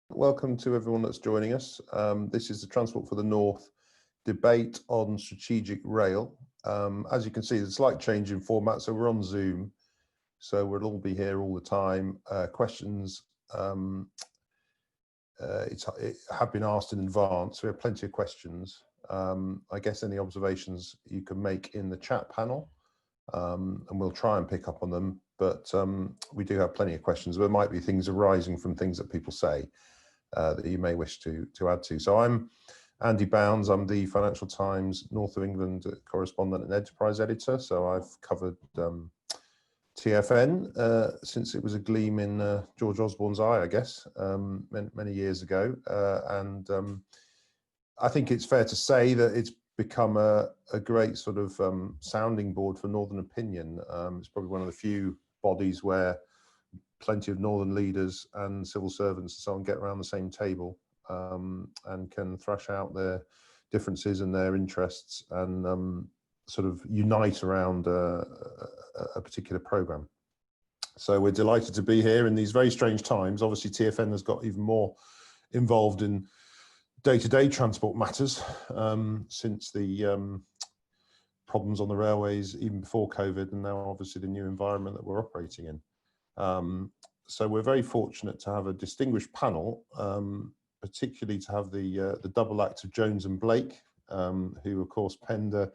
Welcome to everyone that's joining us. This is the Transport for the North debate on strategic rail. As you can see, there's a slight change in format, so we're on Zoom, so we'll all be here all the time. Questions have been asked in advance. We have plenty of questions. I guess any observations you can make in the chat panel, and we'll try and pick up on them, but we do have plenty of questions. There might be things arising from things that people say that you may wish to add to. So I'm Andy Bounds. I'm the Financial Times North of England correspondent and enterprise editor. So I've covered TfN since it was a gleam in George Osborne's eye, I guess, many years ago. And I think it's fair to say that it's become a great sort of sounding board for Northern opinion. It's probably one of the few bodies where plenty of Northern leaders and civil servants and so on get around the same table and can thrash out their differences and their interests and sort of unite around a particular programme. So we're delighted to be here in these very strange times. Obviously TfN has got even more involved in day-to-day transport matters since the problems on the railways even before COVID, and now obviously the new environment that we're operating in. So we're very fortunate to have a distinguished panel, particularly to have the double act of Jones and Blake, who of course penned a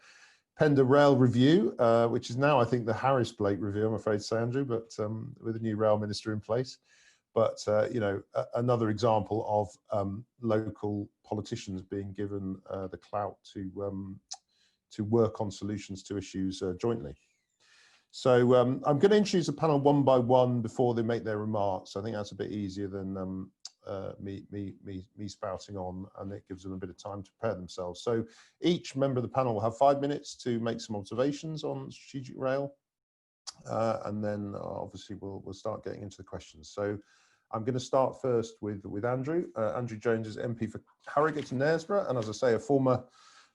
rail review, which is now I think the Harris-Blake review, I'm afraid to say, Andrew, but with a new rail minister in place. But you know, another example of local politicians being given the clout to work on solutions to issues jointly. So I'm going to introduce the panel one by one before they make their remarks. I think that's a bit easier than me spouting on, and it gives them a bit of time to prepare themselves. So each member of the panel will have 5 minutes to make some observations on strategic rail, and then obviously we'll start getting into the questions. So I'm going to start first with Andrew. Andrew Jones is MP for Harrogate and Knaresborough, and as I say, a former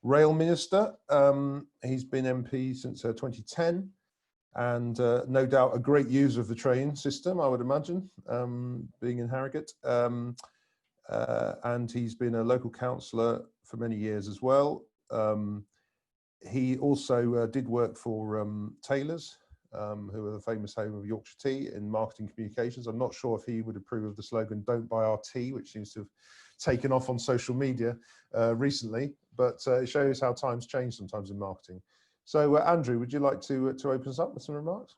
rail minister. He's been MP since 2010. And no doubt a great user of the train system, I would imagine, being in Harrogate. And he's been a local councillor for many years as well. He also did work for Taylor's, who are the famous home of Yorkshire tea in marketing communications. I'm not sure if he would approve of the slogan, "Don't buy our tea," which seems to have taken off on social media recently, but it shows how times change sometimes in marketing. So, Andrew, would you like to open us up with some remarks?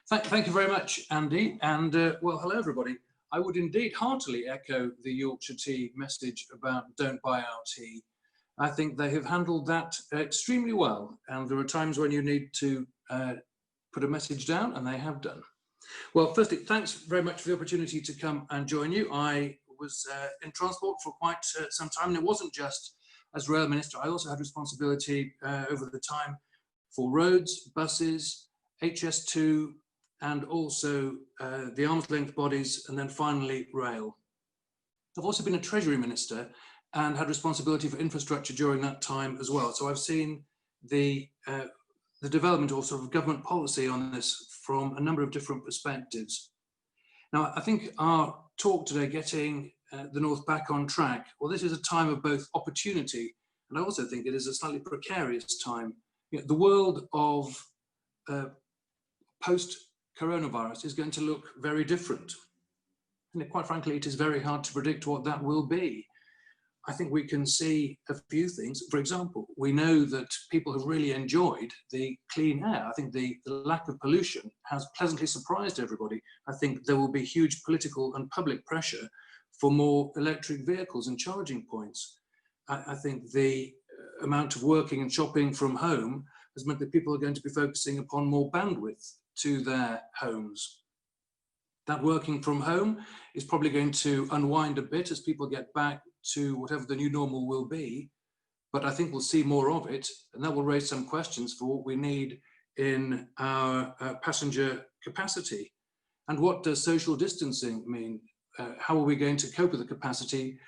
Thank you very much, Andy. And well, hello, everybody. I would indeed heartily echo the Yorkshire Tea message about don't buy our tea. I think they have handled that extremely well. And there are times when you need to put a message down, and they have done. Well, firstly, thanks very much for the opportunity to come and join you. I was in transport for quite some time, and it wasn't just as rail minister. I also had responsibility over the time for roads, buses, HS2, and also the arm's length bodies, and then finally rail. I've also been a Treasury minister and had responsibility for infrastructure during that time as well. So I've seen the development also of government policy on this from a number of different perspectives. Now, I think our talk today, getting the North back on track, well, this is a time of both opportunity, and I also think it is a slightly precarious time. You know, the world of post-coronavirus is going to look very different. And quite frankly, it is very hard to predict what that will be. I think we can see a few things. For example, we know that people have really enjoyed the clean air. I think the lack of pollution has pleasantly surprised everybody. I think there will be huge political and public pressure for more electric vehicles and charging points. I think the amount of working and shopping from home has meant that people are going to be focusing upon more bandwidth to their homes. That working from home is probably going to unwind a bit as people get back to whatever the new normal will be, but I think we'll see more of it, and that will raise some questions for what we need in our passenger capacity. And what does social distancing mean? How are we going to cope with the capacity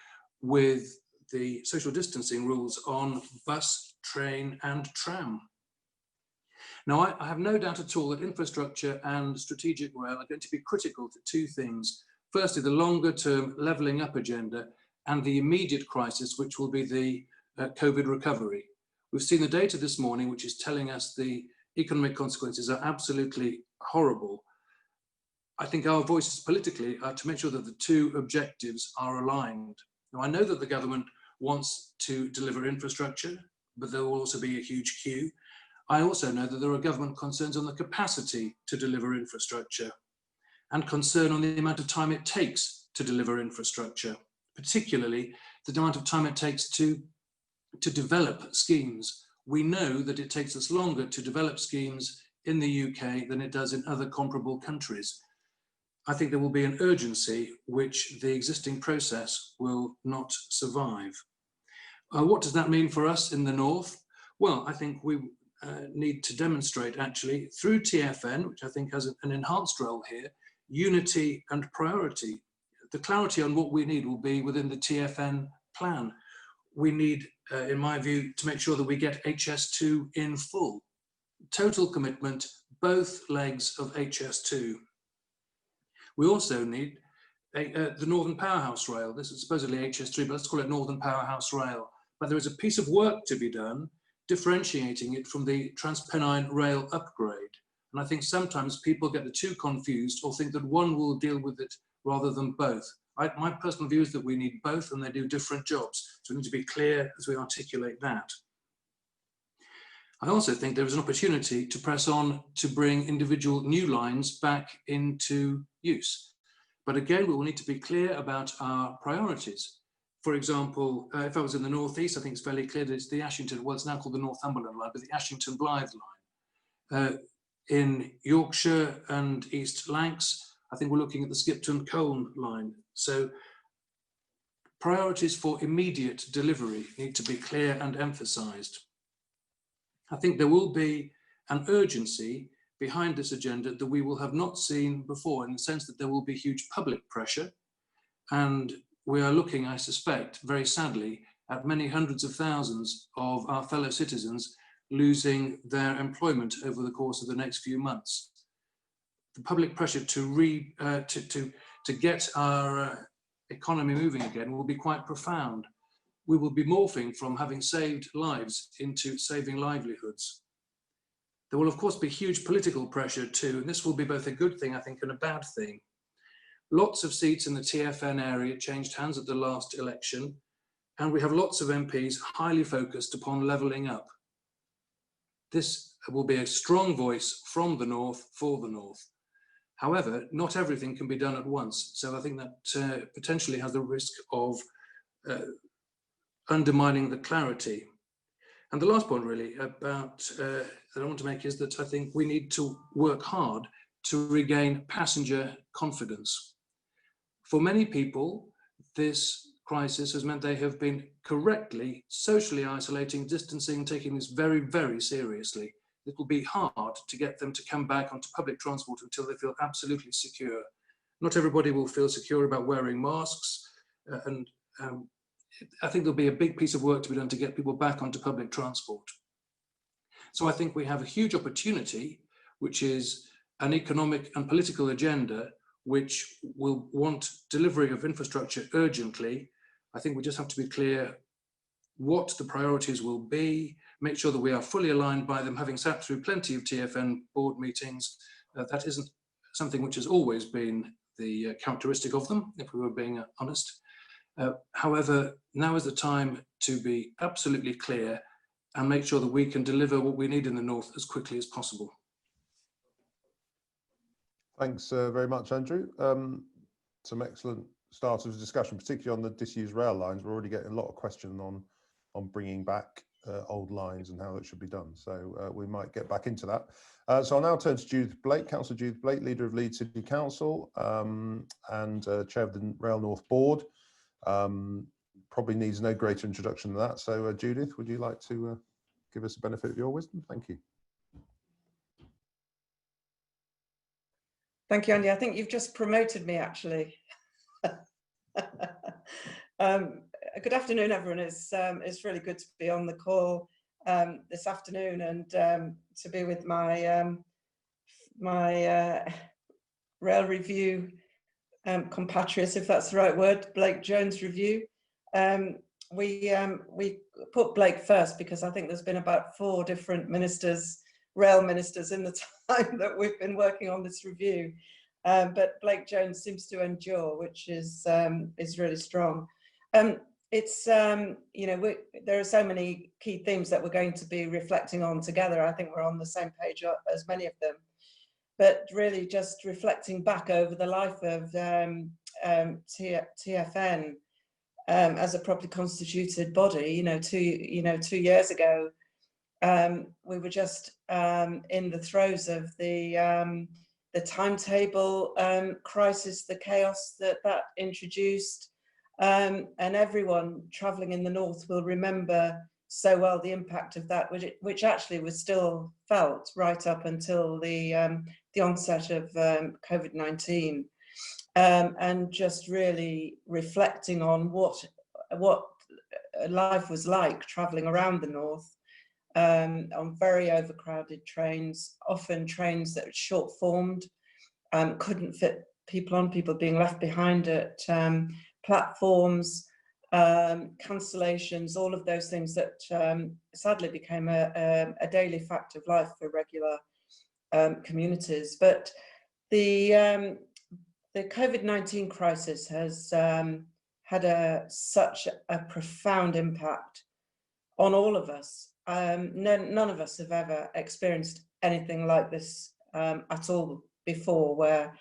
with the social distancing rules on bus, train and tram? Now, I have no doubt at all that infrastructure and strategic rail are going to be critical to two things. Firstly, the longer term levelling up agenda and the immediate crisis, which will be the COVID recovery. We've seen the data this morning, which is telling us the economic consequences are absolutely horrible. I think our voices politically are to make sure that the two objectives are aligned. Now, I know that the government wants to deliver infrastructure, but there will also be a huge queue. I also know that there are government concerns on the capacity to deliver infrastructure and concern on the amount of time it takes to deliver infrastructure, particularly the amount of time it takes to develop schemes. We know that it takes us longer to develop schemes in the UK than it does in other comparable countries. I think there will be an urgency which the existing process will not survive. What does that mean for us in the north? Well, I think we need to demonstrate actually through TfN, which I think has an enhanced role here, unity and priority. The clarity on what we need will be within the TfN plan. We need, in my view, to make sure that we get HS2 in full. Total commitment, both legs of HS2. We also need the Northern Powerhouse Rail. This is supposedly HS3, but let's call it Northern Powerhouse Rail. But there is a piece of work to be done differentiating it from the Transpennine Rail upgrade. And I think sometimes people get the two confused or think that one will deal with it rather than both. My personal view is that we need both and they do different jobs. So we need to be clear as we articulate that. I also think there is an opportunity to press on to bring individual new lines back into use. But again, we will need to be clear about our priorities. For example, if I was in the northeast, I think it's fairly clear that it's the Ashington, well, it's now called the Northumberland line, but the Ashington Blythe line. In Yorkshire and East Lancs, I think we're looking at the Skipton Colne line. So priorities for immediate delivery need to be clear and emphasised. I think there will be an urgency behind this agenda that we will have not seen before, in the sense that there will be huge public pressure, and we are looking, I suspect, very sadly, at many hundreds of thousands of our fellow citizens losing their employment over the course of the next few months. The public pressure to get our economy moving again will be quite profound. We will be morphing from having saved lives into saving livelihoods. There will, of course, be huge political pressure too, and this will be both a good thing, I think, and a bad thing. Lots of seats in the TfN area changed hands at the last election, and we have lots of MPs highly focused upon levelling up. This will be a strong voice from the north for the north. However, not everything can be done at once, so I think that potentially has the risk of undermining the clarity. And the last point really about that I want to make is that I think we need to work hard to regain passenger confidence. For many people, this crisis has meant they have been correctly socially isolating, distancing, taking this very, very seriously. It will be hard to get them to come back onto public transport until they feel absolutely secure. Not everybody will feel secure about wearing masks, and I think there'll be a big piece of work to be done to get people back onto public transport. So I think we have a huge opportunity, which is an economic and political agenda which will want delivery of infrastructure urgently. I think we just have to be clear what the priorities will be, make sure that we are fully aligned by them, having sat through plenty of TfN board meetings. That isn't something which has always been the characteristic of them, if we were being honest. However, now is the time to be absolutely clear and make sure that we can deliver what we need in the north as quickly as possible. Thanks very much, Andrew. Some excellent start of the discussion, particularly on the disused rail lines. We're already getting a lot of questions on bringing back old lines and how it should be done. So we might get back into that. So I'll now turn to Judith Blake, Councillor Judith Blake, leader of Leeds City Council and chair of the Rail North Board. Probably needs no greater introduction than that. So Judith, would you like to give us a benefit of your wisdom? Thank you. Thank you, Andy. I think you've just promoted me, actually. Good afternoon, everyone. It's really good to be on the call. this afternoon, and to be with my my rail review compatriots, if that's the right word, Blake Jones review. We put Blake first because I think there's been about 4 different ministers, rail ministers, in the time that we've been working on this review. But Blake Jones seems to endure, which is really strong. It's you know, there are so many key themes that we're going to be reflecting on together. I think we're on the same page as many of them. But really, just reflecting back over the life of TfN as a properly constituted body, 2 years ago, we were just in the throes of the timetable crisis, the chaos that introduced, and everyone travelling in the north will remember so well the impact of that, which actually was still felt right up until the onset of COVID-19, and just really reflecting on what life was like travelling around the north, on very overcrowded trains, often trains that were short-formed, couldn't fit people on, people being left behind at platforms, cancellations, all of those things that sadly became a daily fact of life for regular communities. But the COVID-19 crisis has had such a profound impact on all of us. None of us have ever experienced anything like this at all before, where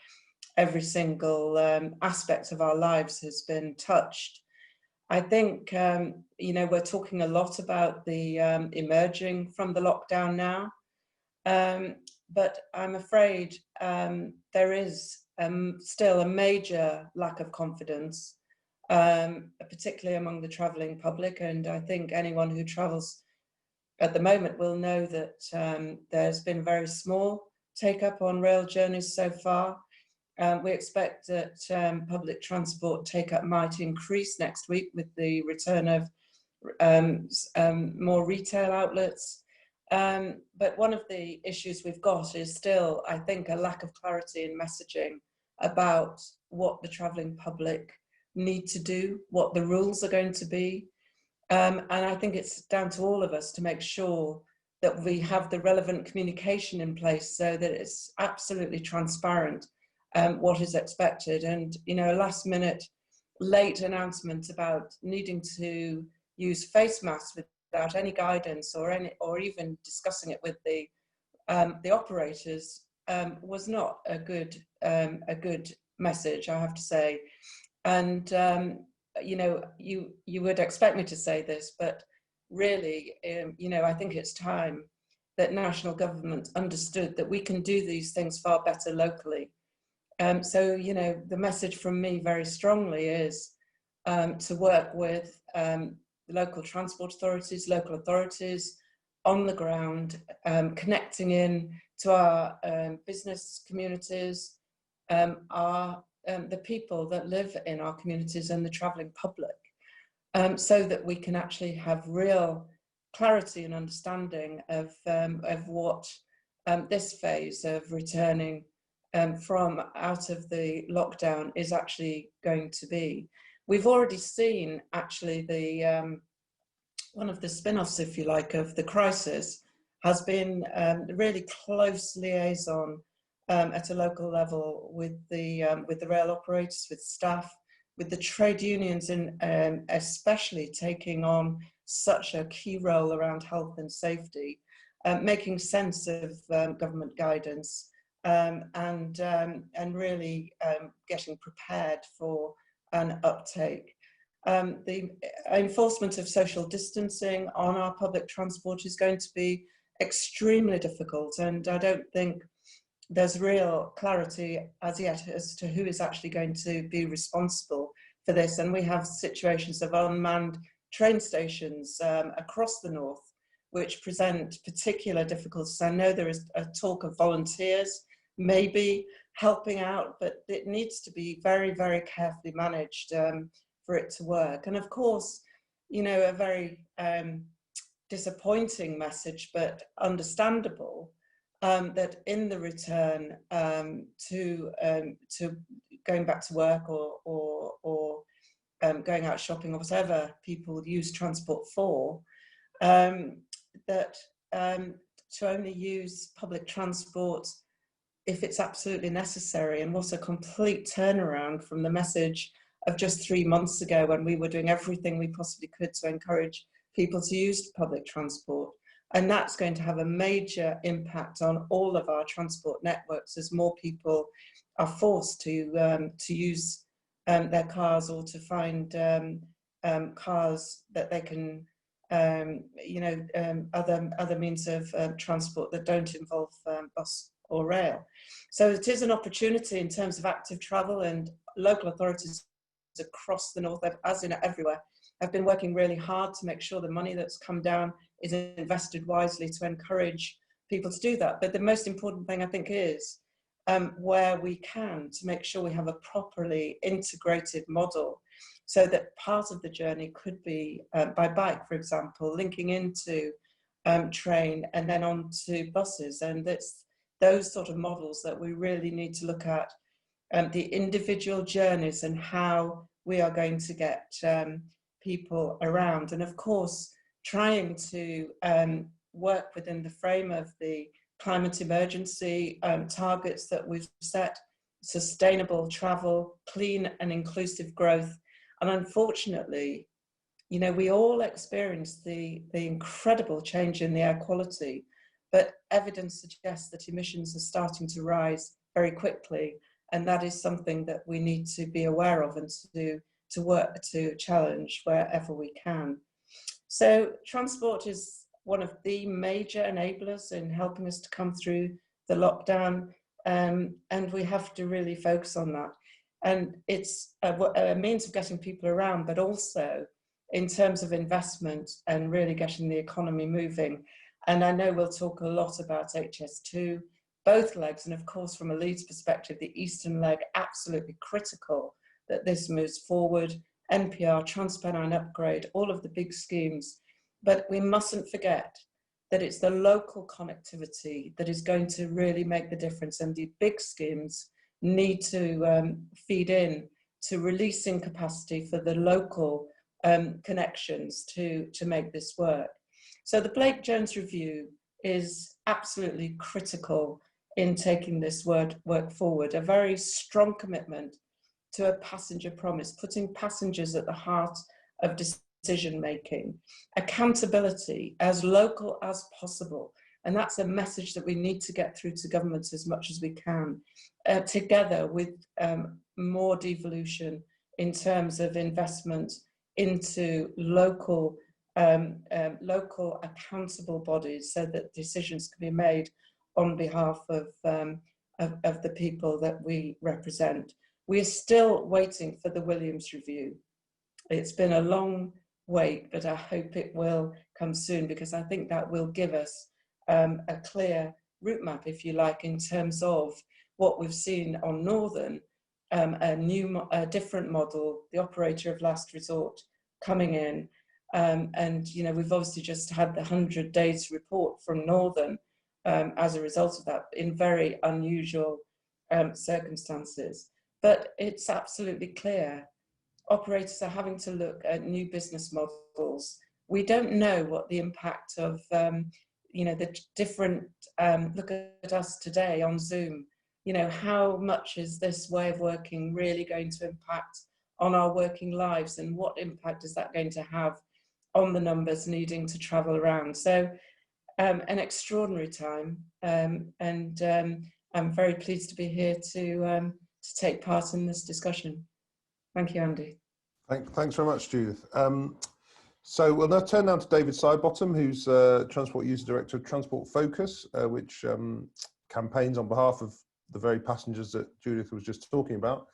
every single aspect of our lives has been touched. I think, we're talking a lot about the emerging from the lockdown now, but I'm afraid there is still a major lack of confidence, particularly among the travelling public. And I think anyone who travels at the moment will know that there's been very small take up on rail journeys so far. We expect that public transport take-up might increase next week with the return of more retail outlets. But one of the issues we've got is still, I think, a lack of clarity in messaging about what the travelling public need to do, what the rules are going to be. And I think it's down to all of us to make sure that we have the relevant communication in place so that it's absolutely transparent what is expected. And a last minute late announcement about needing to use face masks without any guidance or even discussing it with the operators was not a good message, I have to say. And you would expect me to say this, but really I think it's time that national government understood that we can do these things far better locally. So, the message from me very strongly is to work with local transport authorities, local authorities on the ground, connecting in to our business communities, the people that live in our communities and the travelling public, so that we can actually have real clarity and understanding of what this phase of returning from out of the lockdown is actually going to be. We've already seen actually the one of the spin-offs, if you like, of the crisis has been really close liaison at a local level with the rail operators, with staff, with the trade unions, and especially taking on such a key role around health and safety, making sense of government guidance. And really getting prepared for an uptake. The enforcement of social distancing on our public transport is going to be extremely difficult, and I don't think there's real clarity as yet as to who is actually going to be responsible for this. And we have situations of unmanned train stations across the north, which present particular difficulties. I know there is a talk of volunteers maybe helping out, but it needs to be very, very carefully managed for it to work. And of course, a very disappointing message, but understandable, that in the return to going back to work or going out shopping or whatever people use transport for, that to only use public transport if it's absolutely necessary. And was a complete turnaround from the message of just 3 months ago, when we were doing everything we possibly could to encourage people to use public transport. And that's going to have a major impact on all of our transport networks as more people are forced to use their cars, or to find cars that they can, other means of transport that don't involve bus or rail. So it is an opportunity in terms of active travel, and local authorities across the north, as in everywhere, have been working really hard to make sure the money that's come down is invested wisely to encourage people to do that. But the most important thing, I think, is where we can, to make sure we have a properly integrated model, so that part of the journey could be by bike, for example, linking into train and then on to buses. And it's those sort of models that we really need to look at, the individual journeys and how we are going to get people around. And of course, trying to work within the frame of the climate emergency targets that we've set, sustainable travel, clean and inclusive growth. And unfortunately, we all experienced the incredible change in the air quality, but evidence suggests that emissions are starting to rise very quickly. And that is something that we need to be aware of and to work to challenge wherever we can. So transport is one of the major enablers in helping us to come through the lockdown, and we have to really focus on that. And it's a means of getting people around, but also in terms of investment and really getting the economy moving. And I know we'll talk a lot about HS2, both legs, and of course from a Leeds perspective, the eastern leg, absolutely critical that this moves forward. NPR, Transpennine upgrade, all of the big schemes. But we mustn't forget that it's the local connectivity that is going to really make the difference. And the big schemes need to feed in to releasing capacity for the local connections to make this work. So the Blake-Jones review is absolutely critical in taking this work forward, a very strong commitment to a passenger promise, putting passengers at the heart of decision making, accountability as local as possible. And that's a message that we need to get through to governments as much as we can, together with more devolution in terms of investment into local accountable bodies, so that decisions can be made on behalf of the people that we represent. We are still waiting for the Williams review. It's been a long wait, but I hope it will come soon, because I think that will give us a clear route map, if you like, in terms of what we've seen on Northern, a different model, the operator of last resort coming in. And we've obviously just had the 100 days report from Northern as a result of that, in very unusual circumstances. But it's absolutely clear operators are having to look at new business models. We don't know what the impact of the different look at us today on Zoom. How much is this way of working really going to impact on our working lives, and what impact is that going to have on the numbers needing to travel around? So an extraordinary time, and I'm very pleased to be here to take part in this discussion. Thank you, Andy. Thanks very much, Judith. So we'll now turn to David Sidebottom, who's Transport User Director of Transport Focus, which campaigns on behalf of the very passengers that Judith was just talking about.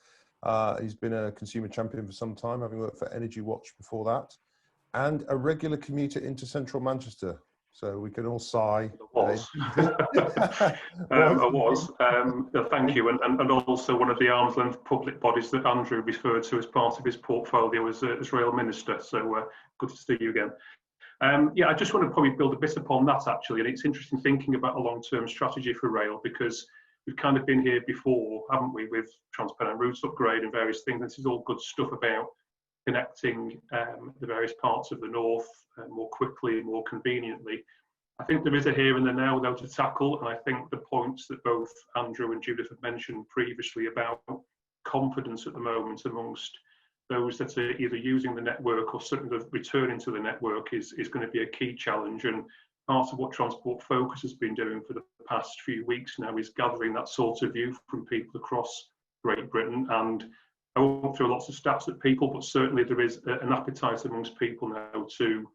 He's been a consumer champion for some time, having worked for Energy Watch before that, and a regular commuter into central Manchester. So we can all sigh. I was. Thank you. And also one of the arm's length public bodies that Andrew referred to as part of his portfolio as Rail Minister. So good to see you again. Yeah, I just want to probably build a bit upon that actually, and it's interesting thinking about a long-term strategy for rail, because we've kind of been here before, haven't we, with transparent routes upgrade and various things. This is all good stuff about connecting the various parts of the north more quickly, more conveniently. I think there is a here and a now though to tackle, and I think the points that both Andrew and Judith have mentioned previously about confidence at the moment amongst those that are either using the network or certainly returning to the network is going to be a key challenge. And part of what Transport Focus has been doing for the past few weeks now is gathering that sort of view from people across Great Britain. And I won't throw lots of stats at people, but certainly there is an appetite amongst people now to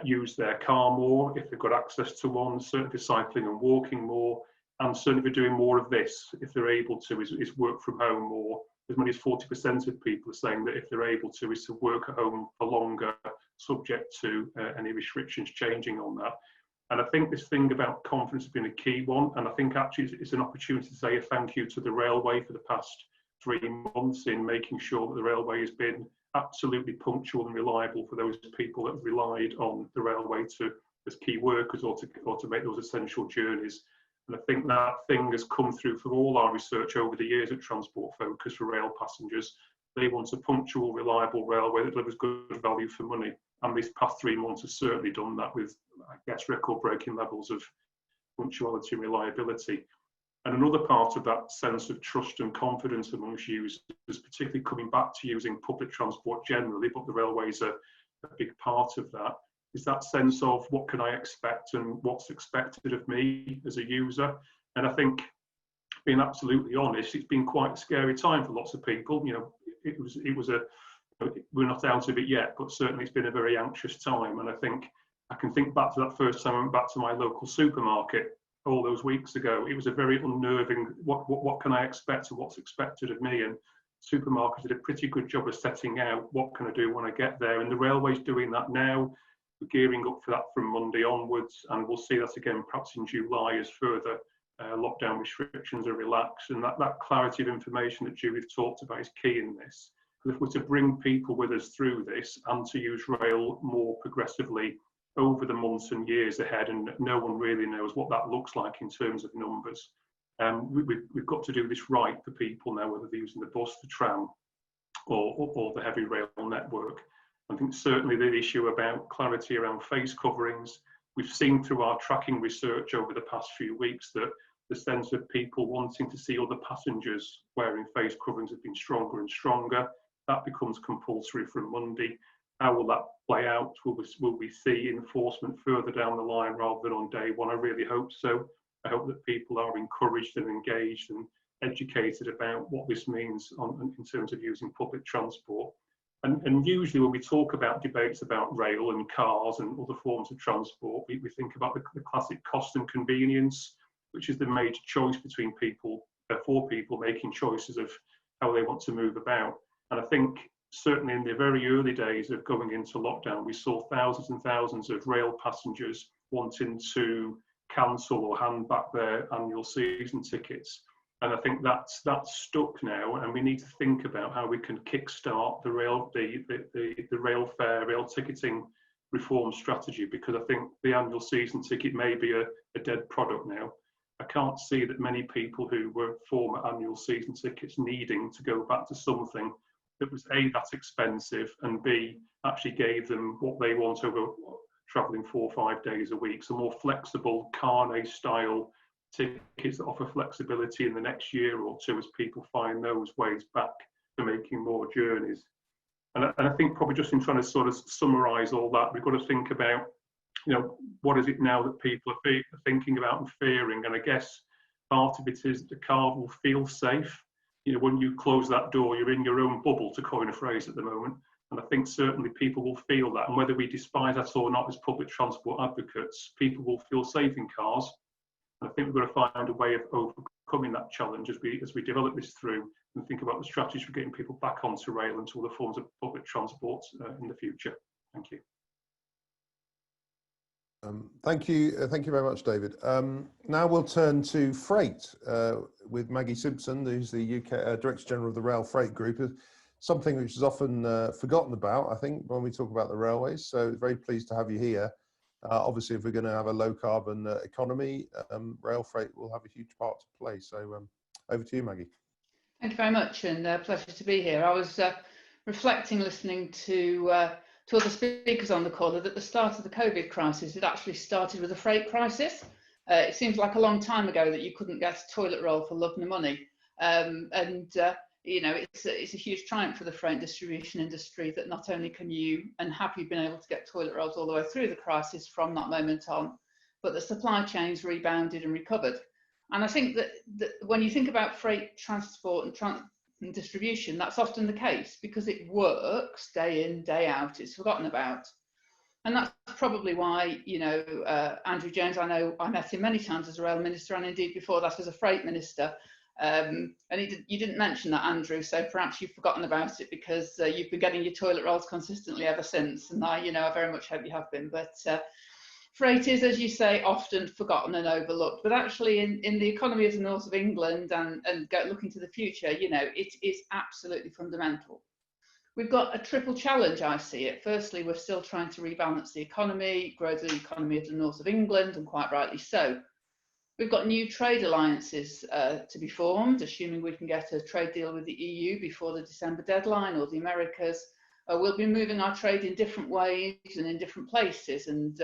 use their car more if they've got access to one, certainly cycling and walking more, and certainly doing more of this if they're able to, is work from home more. As many as 40% of people are saying that if they're able to, is to work at home for longer, subject to any restrictions changing on that. And I think this thing about confidence has been a key one, and I think actually it's an opportunity to say a thank you to the railway for the past 3 months in making sure that the railway has been absolutely punctual and reliable for those people that have relied on the railway as key workers or to make those essential journeys. And I think that thing has come through from all our research over the years at Transport Focus for rail passengers. They want a punctual, reliable railway that delivers good value for money. And these past 3 months has certainly done that with, I guess, record-breaking levels of punctuality and reliability. And another part of that sense of trust and confidence amongst users, particularly coming back to using public transport generally, but the railways are a big part of that, is that sense of what can I expect and what's expected of me as a user. And I think, being absolutely honest, it's been quite a scary time for lots of people. You know, it was we're not out of it yet, but certainly it's been a very anxious time. And I think I can think back to that first time I went back to my local supermarket all those weeks ago. It was a very unnerving, what can I expect and what's expected of me? And supermarkets did a pretty good job of setting out what can I do when I get there. And the railway's doing that now. We're gearing up for that from Monday onwards, and we'll see that again perhaps in July as further lockdown restrictions are relaxed. And that clarity of information that Judith talked about is key in this. Because if we're to bring people with us through this and to use rail more progressively over the months and years ahead, and no one really knows what that looks like in terms of numbers, we've got to do this right for people now, whether they're using the bus, the tram, or the heavy rail network. I think certainly the issue about clarity around face coverings, we've seen through our tracking research over the past few weeks that the sense of people wanting to see other passengers wearing face coverings has been stronger and stronger. That becomes compulsory from Monday. How will that play out? Will we see enforcement further down the line rather than on day one? I really hope so. I hope that people are encouraged and engaged and educated about what this means in terms of using public transport. And usually when we talk about debates about rail and cars and other forms of transport, we think about the classic cost and convenience, which is the major choice between people, for people making choices of how they want to move about. And I think certainly in the very early days of going into lockdown, we saw thousands and thousands of rail passengers wanting to cancel or hand back their annual season tickets. And I think that's stuck now, and we need to think about how we can kickstart the rail fare, rail ticketing reform strategy, because I think the annual season ticket may be a dead product now. I can't see that many people who were former annual season tickets needing to go back to something that was A, that expensive, and B, actually gave them what they want over travelling 4 or 5 days a week. So more flexible Carnet style tickets that offer flexibility in the next year or two as people find those ways back to making more journeys. And I think probably just in trying to sort of summarise all that, we've got to think about, you know, what is it now that people are thinking about and fearing? And I guess part of it is the car will feel safe. You know, when you close that door, you're in your own bubble, to coin a phrase at the moment. And I think certainly people will feel that. And whether we despise that or not as public transport advocates, people will feel safe in cars. And I think we've got to find a way of overcoming that challenge as we develop this through and think about the strategies for getting people back onto rail and to other forms of public transport in the future. Thank you. Thank you very much, David. Now we'll turn to freight with Maggie Simpson, who's the UK Director General of the Rail Freight Group. something which is often forgotten about, I think, when we talk about the railways. So very pleased to have you here. Obviously, if we're going to have a low carbon economy, rail freight will have a huge part to play. So over to you, Maggie. Thank you very much, and pleasure to be here. I was reflecting, listening to other speakers on the call, that at the start of the COVID crisis, it actually started with a freight crisis. It seems like a long time ago that you couldn't get a toilet roll for love nor money. You know, it's a huge triumph for the freight distribution industry that not only can you and have you been able to get toilet rolls all the way through the crisis from that moment on, but the supply chains rebounded and recovered. And I think that when you think about freight transport and distribution, that's often the case because it works day in, day out. It's forgotten about. And that's probably why, you know, Andrew Jones, I know I met him many times as a rail minister, and indeed before that as a freight minister. And you didn't mention that, Andrew, so perhaps you've forgotten about it because you've been getting your toilet rolls consistently ever since. And I very much hope you have been. But freight is, as you say, often forgotten and overlooked. But actually, in the economy of the north of England and looking to the future, you know, it is absolutely fundamental. We've got a triple challenge, I see it. Firstly, we're still trying to rebalance the economy, grow the economy of the north of England, and quite rightly so. We've got new trade alliances to be formed, assuming we can get a trade deal with the EU before the December deadline, or the Americas. We'll be moving our trade in different ways and in different places. And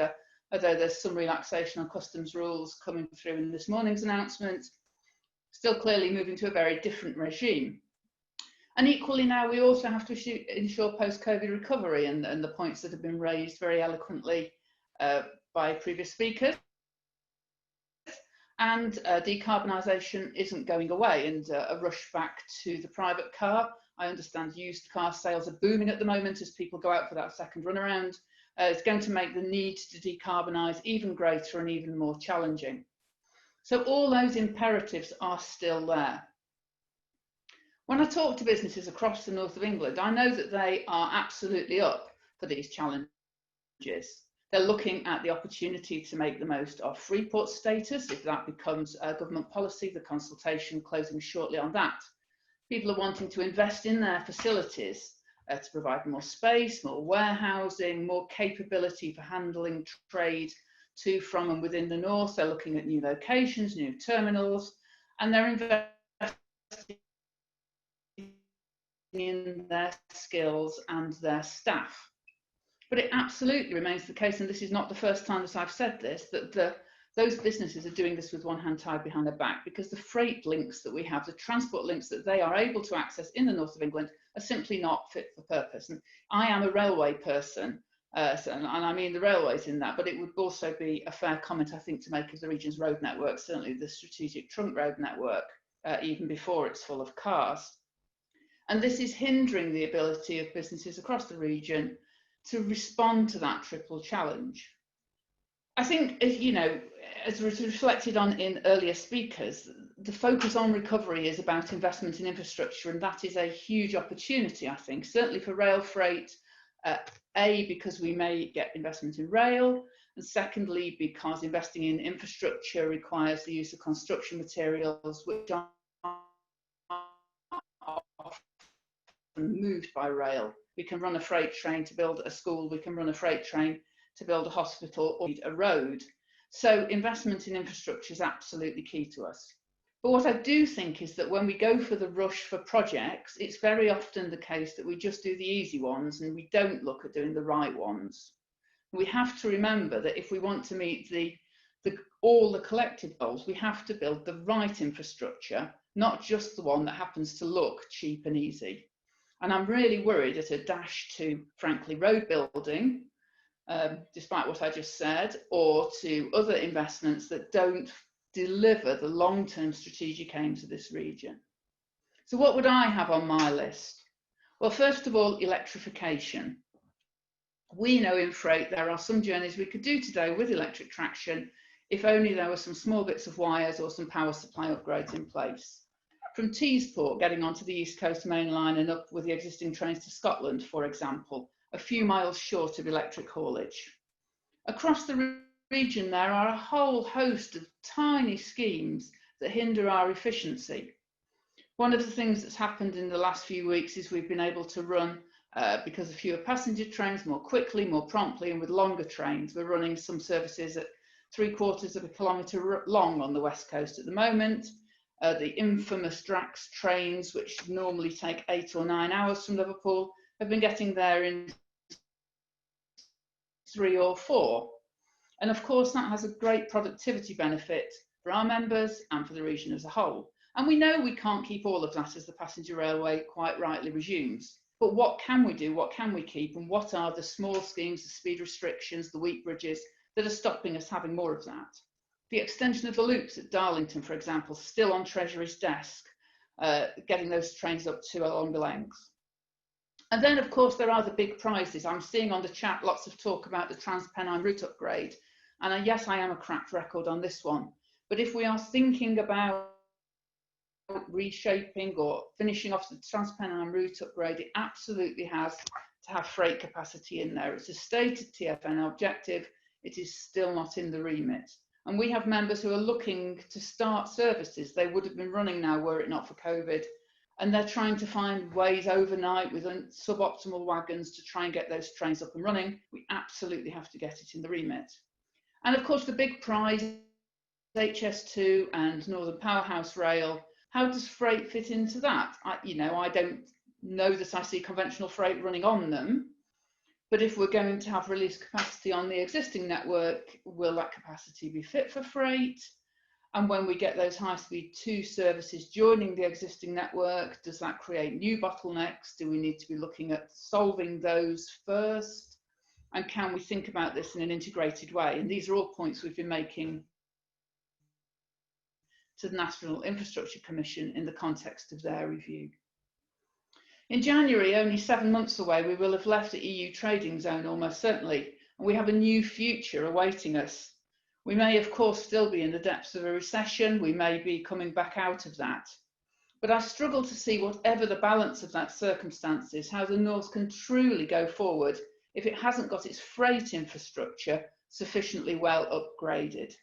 although there's some relaxation on customs rules coming through in this morning's announcement, still clearly moving to a very different regime. And equally now, we also have to ensure post-COVID recovery and the points that have been raised very eloquently by previous speakers. And decarbonisation isn't going away, and a rush back to the private car. I understand used car sales are booming at the moment as people go out for that second runaround. It's going to make the need to decarbonise even greater and even more challenging. So all those imperatives are still there. When I talk to businesses across the north of England, I know that they are absolutely up for these challenges. They're looking at the opportunity to make the most of Freeport status, if that becomes a government policy, the consultation closing shortly on that. People are wanting to invest in their facilities to provide more space, more warehousing, more capability for handling trade to, from and within the north. They're looking at new locations, new terminals, and they're investing in their skills and their staff. But it absolutely remains the case, and this is not the first time that I've said this, that those businesses are doing this with one hand tied behind their back, because the freight links that we have, the transport links that they are able to access in the north of England, are simply not fit for purpose. And I am a railway person, and I mean the railways in that, but it would also be a fair comment, I think, to make of the region's road network, certainly the strategic trunk road network, even before it's full of cars. And this is hindering the ability of businesses across the region to respond to that triple challenge. I think, as was reflected on in earlier speakers, the focus on recovery is about investment in infrastructure, and that is a huge opportunity, I think, certainly for rail freight, because we may get investment in rail, and secondly, because investing in infrastructure requires the use of construction materials which are moved by rail. We can run a freight train to build a school, we can run a freight train to build a hospital or a road. So investment in infrastructure is absolutely key to us. But what I do think is that when we go for the rush for projects, it's very often the case that we just do the easy ones and we don't look at doing the right ones. We have to remember that if we want to meet all the collective goals, we have to build the right infrastructure, not just the one that happens to look cheap and easy. And I'm really worried at a dash to, frankly, road building, despite what I just said, or to other investments that don't deliver the long-term strategic aims of this region. So what would I have on my list? Well, first of all, electrification. We know in freight there are some journeys we could do today with electric traction if only there were some small bits of wires or some power supply upgrades in place. From Teesport, getting onto the East Coast Main Line and up with the existing trains to Scotland, for example, a few miles short of electric haulage. Across the region, there are a whole host of tiny schemes that hinder our efficiency. One of the things that's happened in the last few weeks is we've been able to run, because of fewer passenger trains, more quickly, more promptly, and with longer trains. We're running some services at 3/4 of a kilometre long on the West Coast at the moment. The infamous Drax trains, which normally take 8 or 9 hours from Liverpool, have been getting there in 3 or 4. And of course, that has a great productivity benefit for our members and for the region as a whole. And we know we can't keep all of that as the passenger railway quite rightly resumes. But what can we do? What can we keep? And what are the small schemes, the speed restrictions, the weak bridges that are stopping us having more of that? The extension of the loops at Darlington, for example, still on Treasury's desk, getting those trains up to a longer length. And then, of course, there are the big prizes. I'm seeing on the chat lots of talk about the Transpennine route upgrade. And yes, I am a cracked record on this one. But if we are thinking about reshaping or finishing off the Transpennine route upgrade, it absolutely has to have freight capacity in there. It's a stated TfN objective. It is still not in the remit. And we have members who are looking to start services they would have been running now were it not for COVID. And they're trying to find ways overnight with suboptimal wagons to try and get those trains up and running. We absolutely have to get it in the remit. And of course, the big prize, HS2 and Northern Powerhouse Rail. How does freight fit into that? I don't know that I see conventional freight running on them, but if we're going to have release capacity on the existing network, will that capacity be fit for freight? And when we get those high-speed 2 services joining the existing network, does that create new bottlenecks? Do we need to be looking at solving those first? And can we think about this in an integrated way? And these are all points we've been making to the National Infrastructure Commission in the context of their review. In January, only 7 months away, we will have left the EU trading zone almost certainly, and we have a new future awaiting us. We may, of course, still be in the depths of a recession. We may be coming back out of that. But I struggle to see, whatever the balance of that circumstance is, how the North can truly go forward if it hasn't got its freight infrastructure sufficiently well upgraded.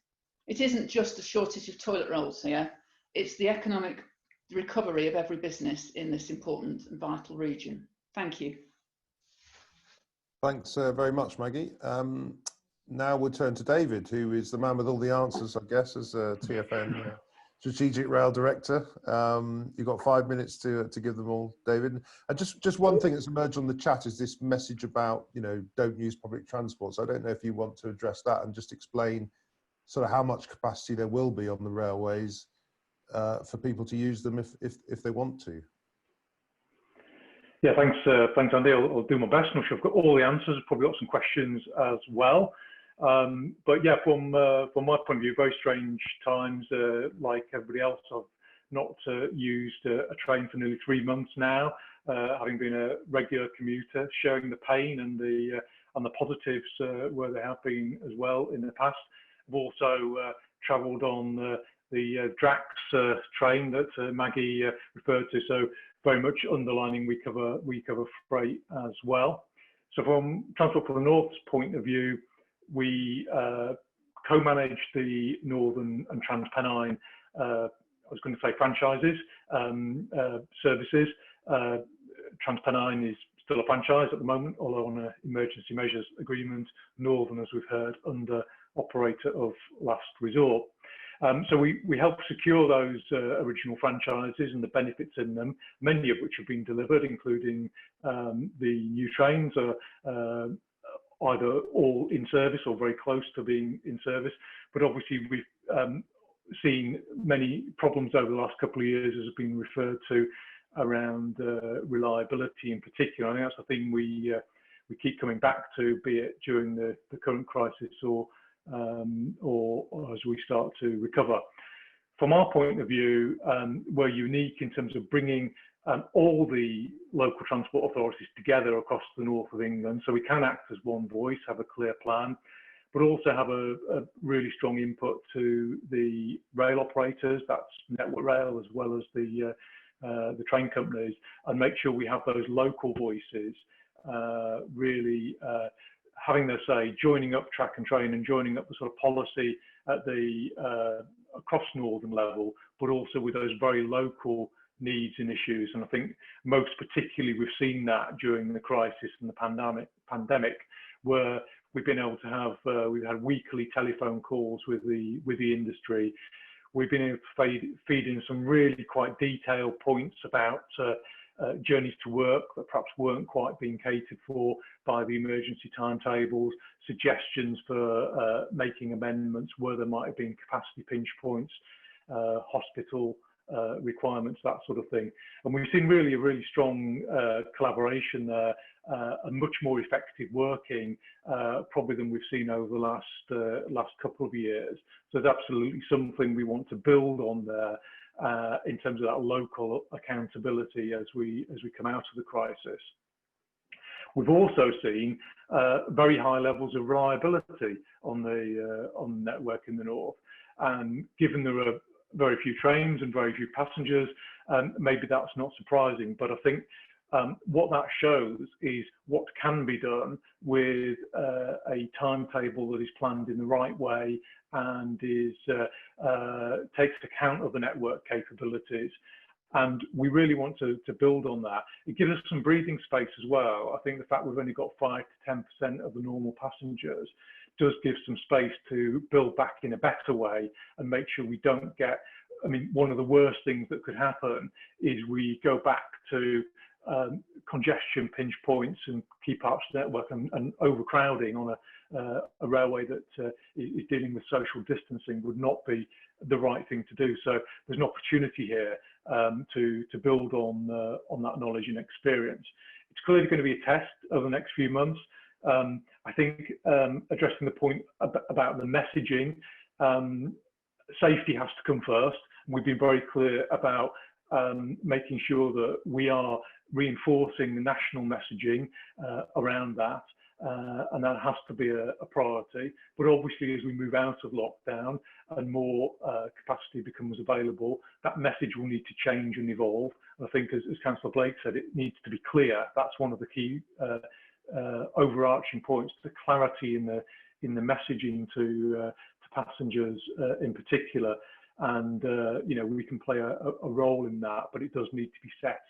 It isn't just a shortage of toilet rolls here, it's the economic recovery of every business in this important and vital region. Thank you. Thanks very much, Maggie. Now we'll turn to David, who is the man with all the answers, I guess, as a TfN Strategic Rail Director. You've got 5 minutes to give them all, David. And just one thing that's emerged on the chat is this message about, don't use public transport. So I don't know if you want to address that and just explain sort of how much capacity there will be on the railways for people to use them if they want to. Yeah, thanks, Andy. I'll do my best. I'm not sure I've got all the answers. I've probably got some questions as well. But yeah, from my point of view, very strange times. Like everybody else, I've not used a train for nearly 3 months now, having been a regular commuter, sharing the pain and the positives where they have been as well in the past. I've also travelled on the Drax train that Maggie referred to, so very much underlining we cover freight as well. So from Transport for the North's point of view, we co-manage the Northern and Transpennine, I was going to say franchises, services. Transpennine is still a franchise at the moment, although on an emergency measures agreement. Northern, as we've heard, under operator of last resort. So we help secure those original franchises and the benefits in them, many of which have been delivered, including the new trains, either all in service or very close to being in service. But obviously we've seen many problems over the last couple of years, as has been referred to, around reliability in particular. I think that's the thing we keep coming back to, be it during the current crisis or as we start to recover. From our point of view, we're unique in terms of bringing all the local transport authorities together across the north of England, so we can act as one voice, have a clear plan, but also have a really strong input to the rail operators, that's Network Rail, as well as the train companies, and make sure we have those local voices really having their say, joining up track and train and joining up the sort of policy at the across Northern level, but also with those very local needs and issues. And I think most particularly we've seen that during the crisis and the pandemic, where we've been able to have we've had weekly telephone calls with the industry. We've been able to feed in some really quite detailed points about journeys to work that perhaps weren't quite being catered for by the emergency timetables, suggestions for making amendments where there might have been capacity pinch points, hospital requirements, that sort of thing. And we've seen really a really strong collaboration there, and much more effective working probably than we've seen over the last couple of years. So it's absolutely something we want to build on there in terms of that local accountability as we come out of the crisis. We've also seen very high levels of reliability on the network in the north, and given there are very few trains and very few passengers, maybe that's not surprising, but I think what that shows is what can be done with a timetable that is planned in the right way and takes account of the network capabilities. And we really want to build on that. It gives us some breathing space as well. I think the fact we've only got 5 to 10% of the normal passengers does give some space to build back in a better way and make sure we don't get, I mean, one of the worst things that could happen is we go back to congestion pinch points and key parts of the network and overcrowding on a railway that is dealing with social distancing would not be the right thing to do. So there's an opportunity here to build on that knowledge and experience. It's clearly going to be a test over the next few months. I think addressing the point about the messaging, safety has to come first. We've been very clear about making sure that we are reinforcing the national messaging around that, and that has to be a priority. But obviously, as we move out of lockdown and more capacity becomes available, that message will need to change and evolve. And I think, as Councillor Blake said, it needs to be clear. That's one of the key overarching points: the clarity in the messaging to passengers in particular. And you know, we can play a role in that, but it does need to be set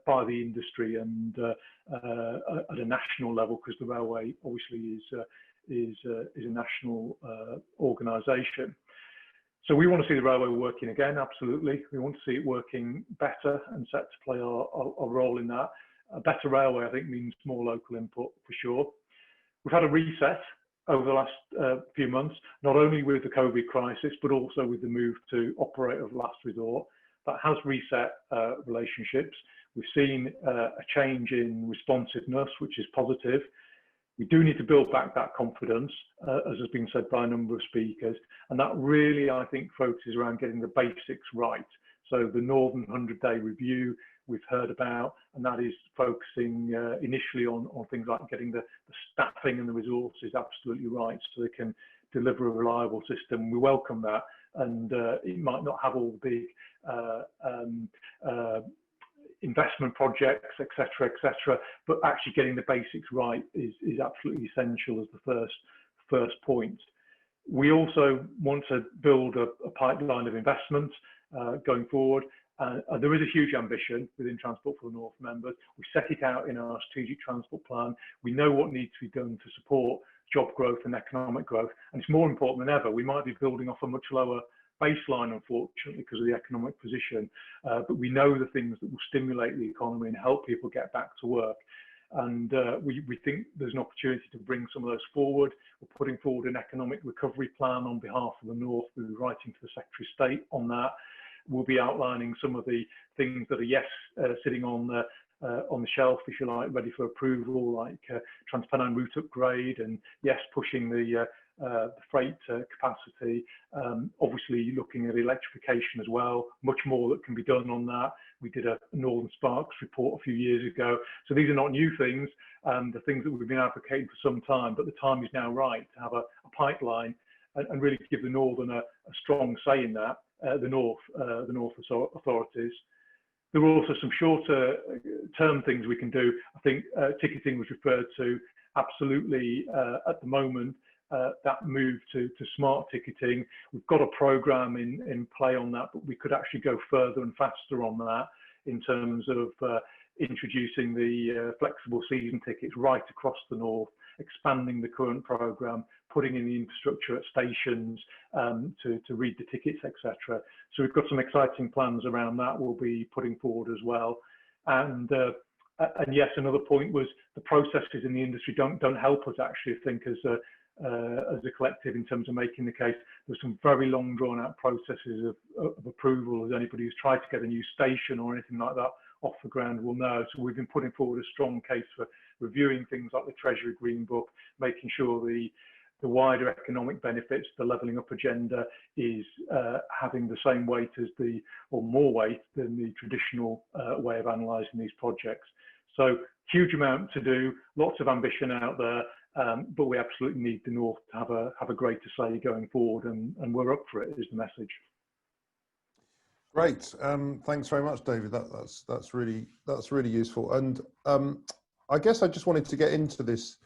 by the industry and at a national level, because the railway obviously is a national organisation. So we want to see the railway working again, absolutely. We want to see it working better and set to play our role in that. A better railway, I think, means more local input for sure. We've had a reset over the last few months, not only with the COVID crisis, but also with the move to operator of last resort. That has reset relationships. We've seen a change in responsiveness, which is positive. We do need to build back that confidence, as has been said by a number of speakers. And that really, I think, focuses around getting the basics right. So the Northern 100-day review we've heard about, and that is focusing initially on things like getting the staffing and the resources absolutely right so they can deliver a reliable system. We welcome that, and it might not have all the big investment projects, etc., but actually getting the basics right is absolutely essential as the first point. We also want to build a pipeline of investment going forward. There is a huge ambition within Transport for the North members. We set it out in our strategic transport plan. We know what needs to be done to support job growth and economic growth, and it's more important than ever. We might be building off a much lower baseline, unfortunately, because of the economic position, but we know the things that will stimulate the economy and help people get back to work. And we think there's an opportunity to bring some of those forward. We're putting forward an economic recovery plan on behalf of the North. We'll be writing to the Secretary of State on that. We'll be outlining some of the things that are sitting on the shelf, if you like, ready for approval, like Trans-Pennine route upgrade, and pushing the freight capacity. Obviously looking at electrification as well. Much more that can be done on that. We did a Northern Sparks report a few years ago. So these are not new things, the things that we've been advocating for some time, but the time is now right to have a pipeline and really give the Northern a strong say in that, the North authorities. There are also some shorter term things we can do. I think ticketing was referred to. Absolutely, at the moment, that move to smart ticketing. We've got a programme in play on that, but we could actually go further and faster on that. in terms of introducing the flexible season tickets right across the north, expanding the current programme, putting in the infrastructure at stations to read the tickets, etc. So we've got some exciting plans around that we'll be putting forward as well. And yes, another point was the processes in the industry don't help us actually think as a collective in terms of making the case. There's some very long drawn out processes of approval, as anybody who's tried to get a new station or anything like that off the ground will know. So we've been putting forward a strong case for reviewing things like the Treasury Green Book, making sure the wider economic benefits, the levelling up agenda is having the same weight as or more weight than the traditional way of analysing these projects. So huge amount to do, lots of ambition out there, but we absolutely need the North to have a greater say going forward, and we're up for it is the message. Great, thanks very much, David. That's really useful. And I guess I just wanted to get into this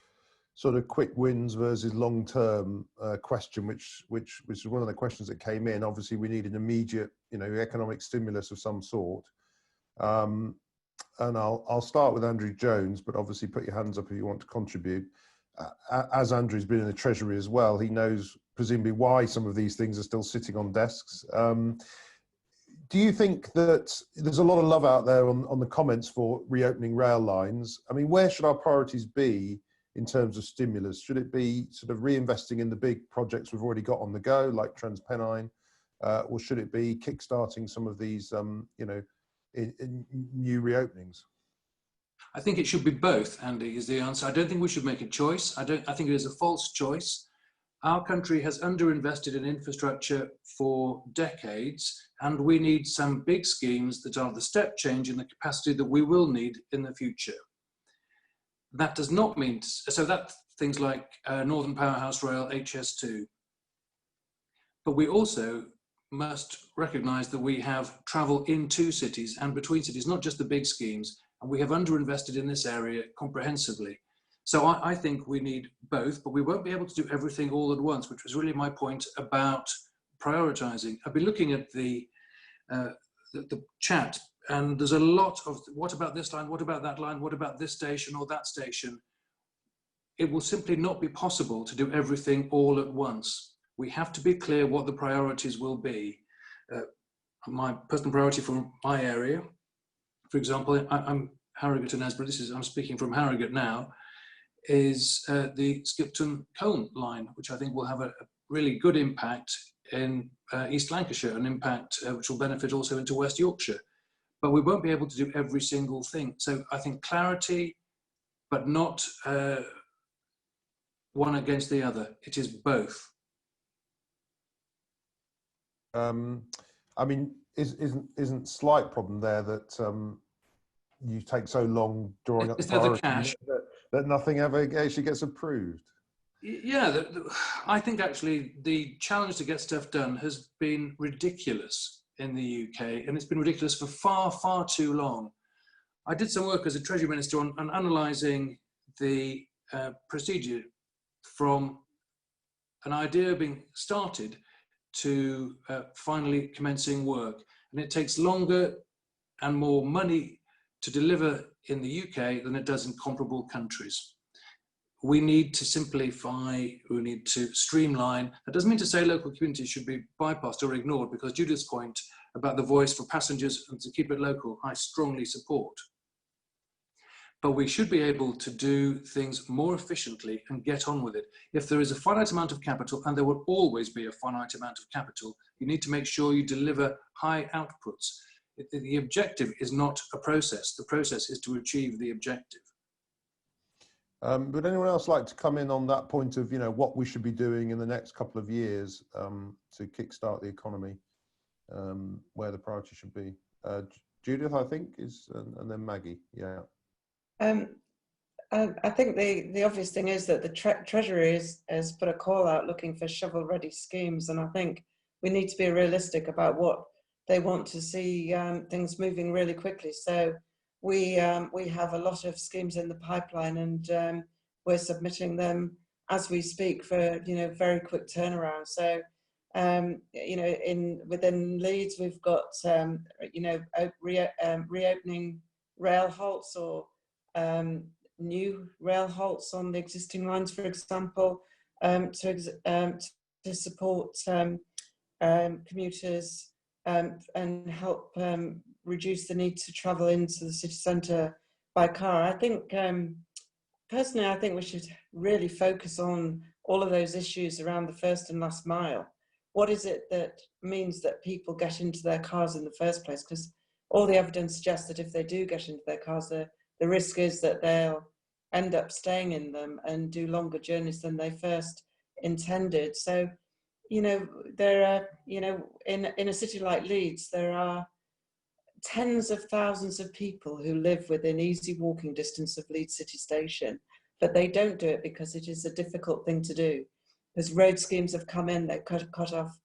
sort of quick wins versus long-term question, which is one of the questions that came in. Obviously, we need an immediate, economic stimulus of some sort. And I'll start with Andrew Jones, but obviously put your hands up if you want to contribute. As Andrew's been in the Treasury as well, he knows presumably why some of these things are still sitting on desks. Do you think that there's a lot of love out there on the comments for reopening rail lines? I mean, where should our priorities be in terms of stimulus? Should it be sort of reinvesting in the big projects we've already got on the go, like TransPennine, or should it be kickstarting some of these, in new reopenings? I think it should be both, Andy, is the answer. I don't think we should make a choice. I think it is a false choice. Our country has underinvested in infrastructure for decades, and we need some big schemes that are the step change in the capacity that we will need in the future. That does not mean, so that things like Northern Powerhouse Rail, HS2. But we also must recognise that we have travel into cities and between cities, not just the big schemes, and we have underinvested in this area comprehensively. So I think we need both, but we won't be able to do everything all at once, which was really my point about prioritising. I've been looking at the chat, and there's a lot of, what about this line, what about that line, what about this station or that station? It will simply not be possible to do everything all at once. We have to be clear what the priorities will be. My personal priority for my area, for example, I'm Harrogate and Knaresborough, I'm speaking from Harrogate now, is the Skipton-Colne line, which I think will have a really good impact in East Lancashire, an impact which will benefit also into West Yorkshire. But we won't be able to do every single thing. So I think clarity, but not one against the other. It is both. I mean, isn't slight problem there that you take so long drawing up the priorities that nothing ever actually gets approved? Yeah, I think actually the challenge to get stuff done has been ridiculous in the UK, and it's been ridiculous for far, far too long. I did some work as a Treasury Minister on analysing the procedure from an idea being started to finally commencing work. And it takes longer and more money to deliver in the UK than it does in comparable countries. We need to simplify, we need to streamline. That doesn't mean to say local communities should be bypassed or ignored, because Judith's point about the voice for passengers and to keep it local, I strongly support. But we should be able to do things more efficiently and get on with it. If there is a finite amount of capital, and there will always be a finite amount of capital, you need to make sure you deliver high outputs. The objective is not a process. The process is to achieve the objective. Would anyone else like to come in on that point of, what we should be doing in the next couple of years to kickstart the economy, where the priority should be? Judith, I think, and then Maggie, yeah. I think the obvious thing is that the Treasury has put a call out looking for shovel-ready schemes, and I think we need to be realistic about what they want to see things moving really quickly. So we have a lot of schemes in the pipeline, and we're submitting them as we speak for very quick turnaround. So you know, within Leeds, we've got, you know, reopening rail halts or new rail halts on the existing lines, for example, to support commuters and help reduce the need to travel into the city centre by car. I think, personally, I think we should really focus on all of those issues around the first and last mile. What is it that means that people get into their cars in the first place? Because all the evidence suggests that if they do get into their cars, the risk is that they'll end up staying in them and do longer journeys than they first intended. So, you know, there are, you know, in a city like Leeds, there are tens of thousands of people who live within easy walking distance of Leeds City Station, but they don't do it because it is a difficult thing to do. As road schemes have come in, they cut off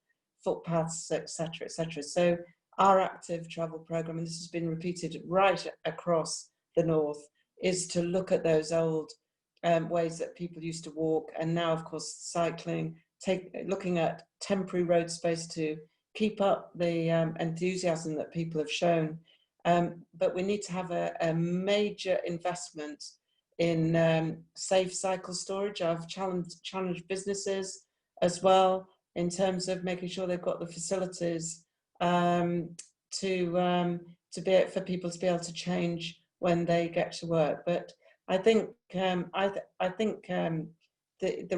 footpaths, etc., etc. So our active travel programme, and this has been repeated right across the north, is to look at those old ways that people used to walk, and now, of course, cycling, looking at temporary road space to keep up the enthusiasm that people have shown. But we need to have a major investment in safe cycle storage. I've challenged businesses as well in terms of making sure they've got the facilities for people to be able to change when they get to work. But I think the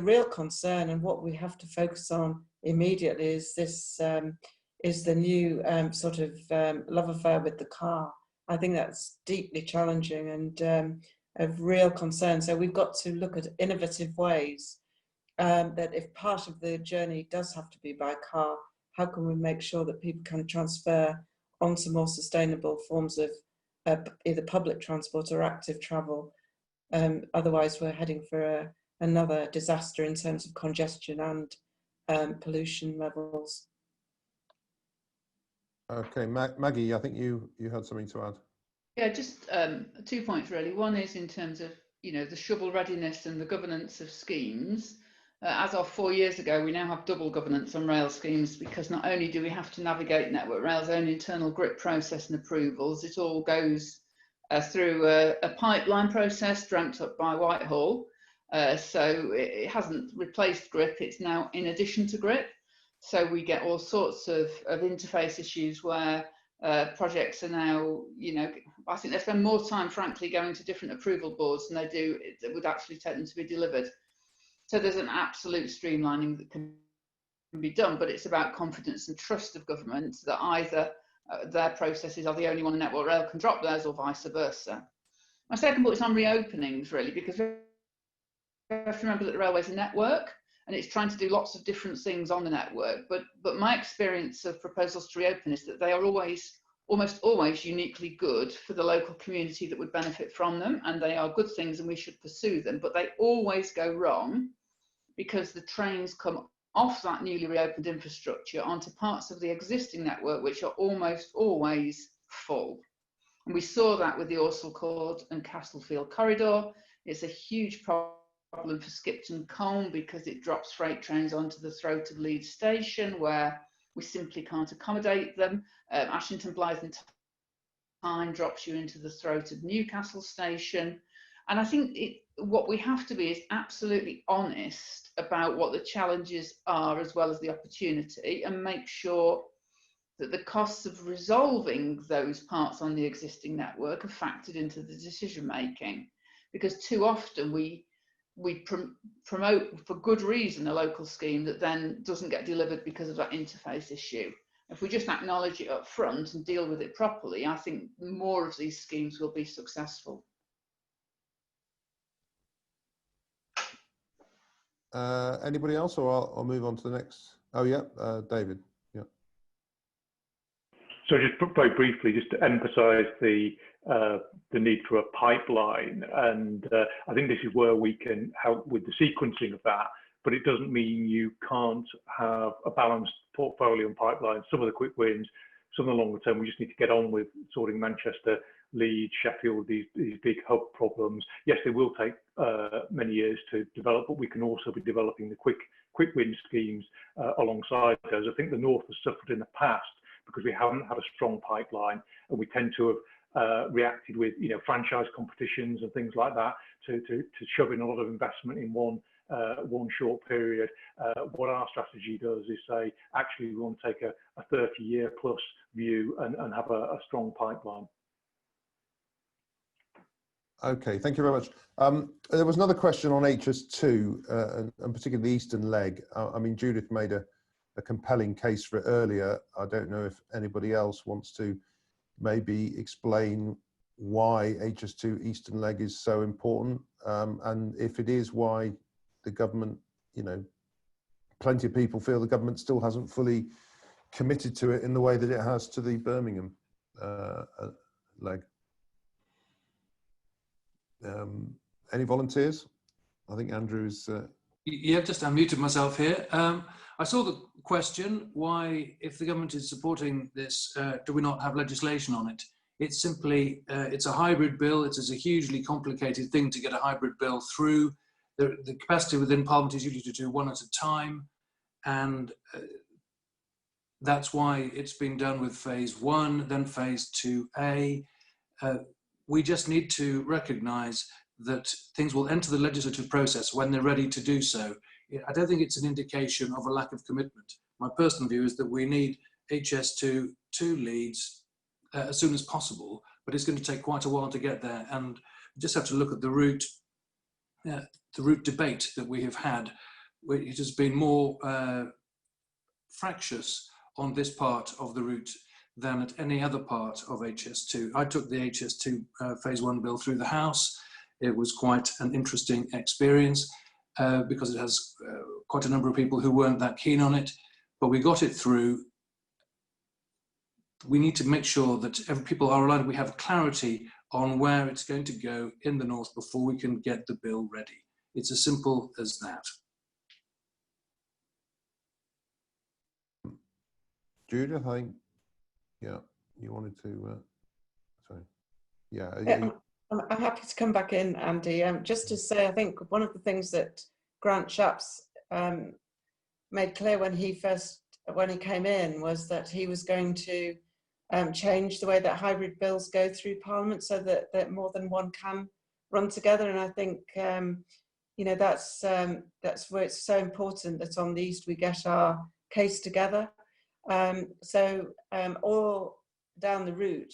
real concern and what we have to focus on immediately is this is the new sort of love affair with the car. I think that's deeply challenging and of real concern. So we've got to look at innovative ways that if part of the journey does have to be by car, how can we make sure that people can transfer onto more sustainable forms of either public transport or active travel? Otherwise, we're heading for another disaster in terms of congestion and pollution levels. Okay, Maggie, I think you had something to add. Yeah, just 2 points really. One is in terms of, you know, the shovel readiness and the governance of schemes. As of 4 years ago, we now have double governance on rail schemes, because not only do we have to navigate Network Rail's own internal GRIP process and approvals, it all goes through a pipeline process dreamt up by Whitehall. So it hasn't replaced GRIP, it's now in addition to GRIP. So we get all sorts of interface issues where projects are now, you know, I think they spend more time, frankly, going to different approval boards than they do that would actually take them to be delivered. So there's an absolute streamlining that can be done, but it's about confidence and trust of government that either their processes are the only one Network Rail can drop theirs or vice versa. My second point is on reopenings, really, because we have to remember that the railway's a network and it's trying to do lots of different things on the network. But my experience of proposals to reopen is that they are almost always uniquely good for the local community that would benefit from them, and they are good things and we should pursue them, but they always go wrong because the trains come off that newly reopened infrastructure onto parts of the existing network which are almost always full. And we saw that with the Orsalcourt and Castlefield corridor. It's a huge problem for Skipton Colne because it drops freight trains onto the throat of Leeds station where we simply can't accommodate them. Ashington, Blythe and Tyne drops you into the throat of Newcastle station. And I think what we have to be is absolutely honest about what the challenges are as well as the opportunity, and make sure that the costs of resolving those parts on the existing network are factored into the decision making. Because too often we promote for good reason a local scheme that then doesn't get delivered because of that interface issue. If we just acknowledge it up front and deal with it properly, I think more of these schemes will be successful. Anybody else, or I'll move on to the next? Oh yeah, David. Yeah. So just very briefly, just to emphasise the need for a pipeline, and I think this is where we can help with the sequencing of that. But it doesn't mean you can't have a balanced portfolio and pipeline. Some of the quick wins, some of the longer term. We just need to get on with sorting Manchester, Leeds, Sheffield, these big hub problems. Yes, they will take many years to develop, but we can also be developing the quick quick win schemes alongside those. I think the North has suffered in the past because we haven't had a strong pipeline, and we tend to have reacted with franchise competitions and things like that to shove in a lot of investment in one short period. What our strategy does is say, actually, we want to take a 30-year plus view and have a strong pipeline. Okay, thank you very much. There was another question on HS2, and particularly the eastern leg. I mean, Judith made a compelling case for it earlier. I don't know if anybody else wants to maybe explain why HS2 eastern leg is so important, and if it is, why the government, plenty of people feel the government still hasn't fully committed to it in the way that it has to the Birmingham leg. Any volunteers? I think Andrew's... Yeah, just unmuted myself here. I saw the question, why, if the government is supporting this, do we not have legislation on it? It's simply, it's a hybrid bill. It is a hugely complicated thing to get a hybrid bill through. The capacity within Parliament is usually to do one at a time, and that's why it's been done with phase 1, then phase 2A. We just need to recognise that things will enter the legislative process when they're ready to do so. I don't think it's an indication of a lack of commitment. My personal view is that we need HS2 to Leeds as soon as possible, but it's going to take quite a while to get there, and we just have to look at the route debate that we have had. It has been more fractious on this part of the route than at any other part of HS2. I took the HS2 phase 1 bill through the House. It was quite an interesting experience because it has quite a number of people who weren't that keen on it, but we got it through. We need to make sure that people are aligned. We have clarity on where it's going to go in the North before we can get the bill ready. It's as simple as that. Judith, I think, yeah, you wanted to, sorry. Yeah. Yeah, I'm happy to come back in, Andy. Just to say, I think one of the things that Grant Shapps made clear when he came in was that he was going to change the way that hybrid bills go through Parliament so that more than one can run together. And I think that's where it's so important that on the East we get our case together. All down the route,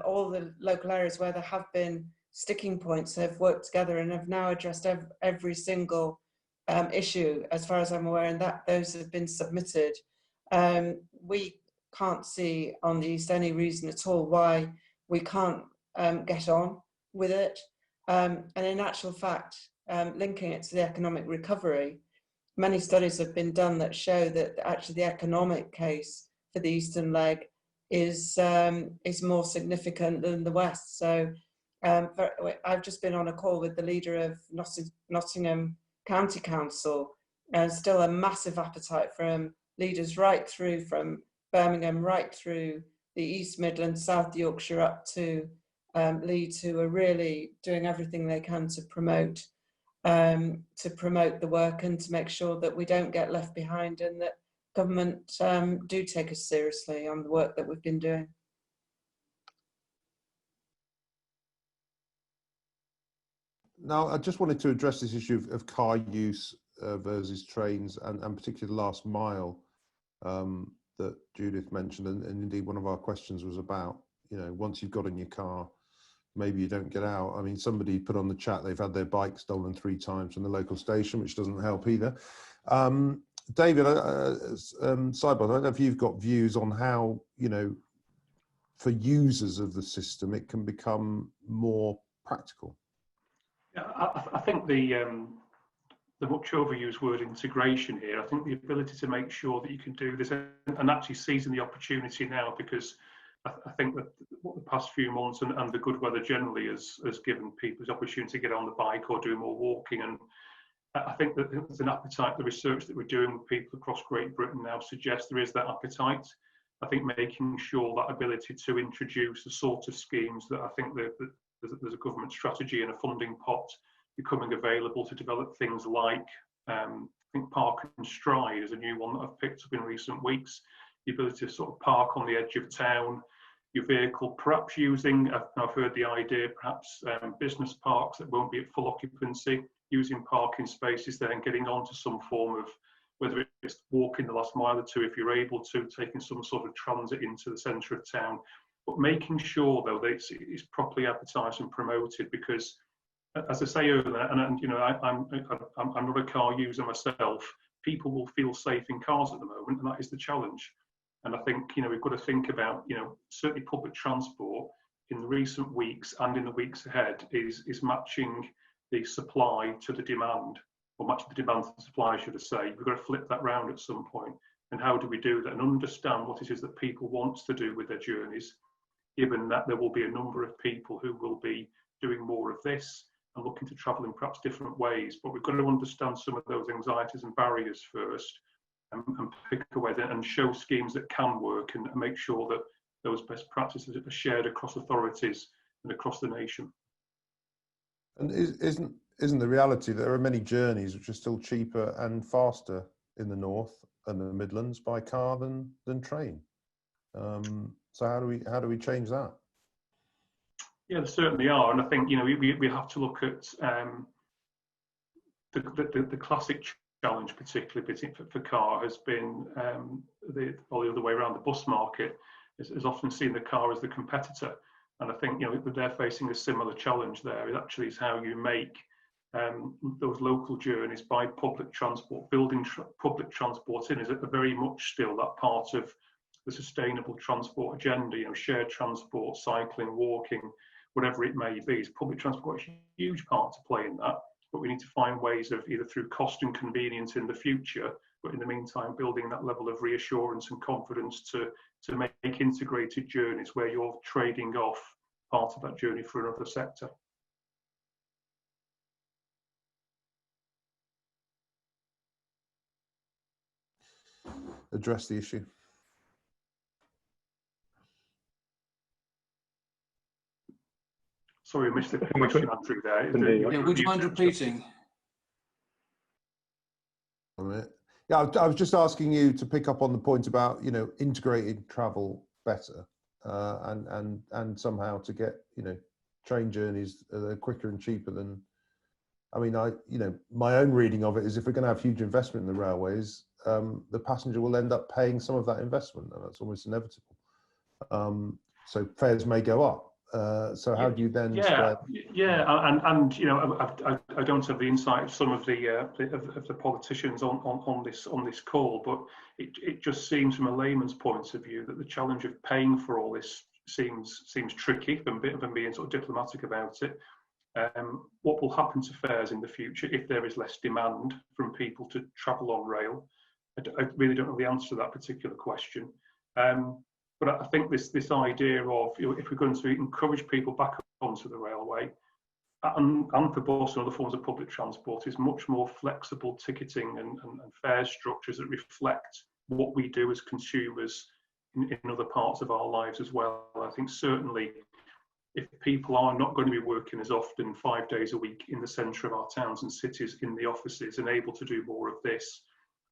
all the local areas where there have been sticking points have worked together and have now addressed every single issue, as far as I'm aware, and that those have been submitted. We can't see on the East any reason at all why we can't get on with it. And in actual fact, linking it to the economic recovery, many studies have been done that show that actually the economic case for the Eastern leg is more significant than the West. So I've just been on a call with the leader of Nottingham County Council, and still a massive appetite from leaders right through from Birmingham, right through the East Midlands, South Yorkshire up to Leeds, who are really doing everything they can to promote the work and to make sure that we don't get left behind, and that government do take us seriously on the work that we've been doing. Now, I just wanted to address this issue of car use versus trains, and particularly the last mile that Judith mentioned, and indeed one of our questions was about, once you've got in your car, maybe you don't get out. I mean, somebody put on the chat they've had their bike stolen 3 times from the local station, which doesn't help either. David, Sidebottom, I don't know if you've got views on how, for users of the system, it can become more practical. Yeah, I think the much overused word integration here, I think the ability to make sure that you can do this and actually seizing the opportunity now, because I think that what the past few months and the good weather generally has given people the opportunity to get on the bike or do more walking. And I think that there's an appetite. The research that we're doing with people across Great Britain now suggests there is that appetite. I think making sure that ability to introduce the sort of schemes that I think that there's a government strategy and a funding pot becoming available to develop things like I think Park and Stride is a new one that I've picked up in recent weeks. The ability to sort of park on the edge of town, your vehicle, perhaps using, I've heard the idea, perhaps business parks that won't be at full occupancy, using parking spaces there and getting onto some form of, whether it's walking the last mile or two if you're able to, taking some sort of transit into the centre of town, but making sure though that it's properly advertised and promoted, because as I say earlier, and you know, I'm not a car user myself, people will feel safe in cars at the moment, and that is the challenge. And I think, you know, we've got to think about, you know, certainly public transport in the recent weeks and in the weeks ahead is matching the supply to the demand, or matching the demand to the supply, I should say. We've got to flip that round at some point. And how do we do that and understand what it is that people want to do with their journeys, given that there will be a number of people who will be doing more of this and looking to travel in perhaps different ways. But we've got to understand some of those anxieties and barriers first, and pick away and show schemes that can work, and make sure that those best practices are shared across authorities and across the nation. And isn't the reality that there are many journeys which are still cheaper and faster in the north and the Midlands by car than train? So how do we change that? Yeah, there certainly are, and I think, you know, we have to look at the classic challenge, particularly for car, has been the other way around. The bus market has often seen the car as the competitor, and I think, you know, they're facing a similar challenge there. It actually is how you make those local journeys by public transport. Building public transport in is very much still that part of the sustainable transport agenda. You know, shared transport, cycling, walking, whatever it may be. Public transport is a huge part to play in that. But we need to find ways of, either through cost and convenience in the future, but in the meantime building that level of reassurance and confidence to make integrated journeys where you're trading off part of that journey for another sector. Address the issue. Sorry, I missed the question, Andrew, there. Yeah, would you mind repeating? Yeah, I was just asking you to pick up on the point about, you know, integrating travel better, and somehow to get, you know, train journeys quicker and cheaper than. I mean, you know, my own reading of it is, if we're going to have huge investment in the railways, the passenger will end up paying some of that investment, and that's almost inevitable. So fares may go up. So how do you then? Yeah, and you know, I don't have the insight of some of the politicians on this call, but it just seems, from a layman's point of view, that the challenge of paying for all this seems tricky, and being sort of diplomatic about it. What will happen to fares in the future if there is less demand from people to travel on rail? I really don't know the answer to that particular question. But I think this idea of, you know, if we're going to encourage people back onto the railway, and for bus and other forms of public transport, is much more flexible ticketing and fare structures that reflect what we do as consumers in other parts of our lives as well. I think certainly, if people are not going to be working as often 5 days a week in the centre of our towns and cities, in the offices, and able to do more of this,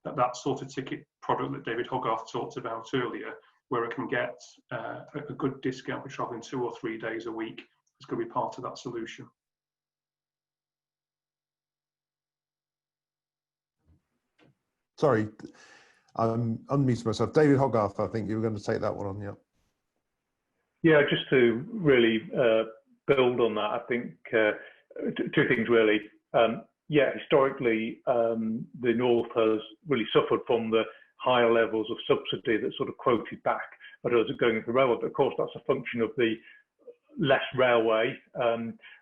that sort of ticket product that David Hoggarth talked about earlier, where I can get a good discount for travelling 2 or 3 days a week, is going to be part of that solution. Sorry, I'm unmuting myself. David Hoggarth, I think you were going to take that one on, yeah. Yeah, just to really build on that, I think two things really. Yeah, historically, the North has really suffered from the higher levels of subsidy that sort of quoted back at us going into the railway. But of course, that's a function of the less railway,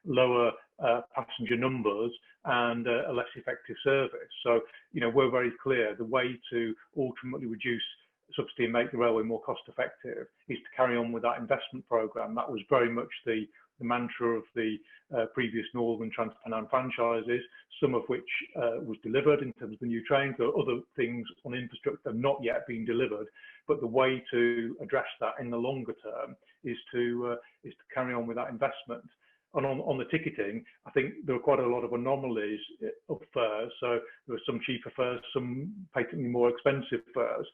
lower passenger numbers, and a less effective service. So, you know, we're very clear the way to ultimately reduce subsidy and make the railway more cost effective is to carry on with that investment programme. That was very much the mantra of the previous Northern Transpennine franchises, some of which was delivered in terms of the new trains. There are other things on infrastructure that have not yet been delivered, but the way to address that in the longer term is to carry on with that investment. on the ticketing, I think there were quite a lot of anomalies of fares. So there were some cheaper fares, some patently more expensive fares.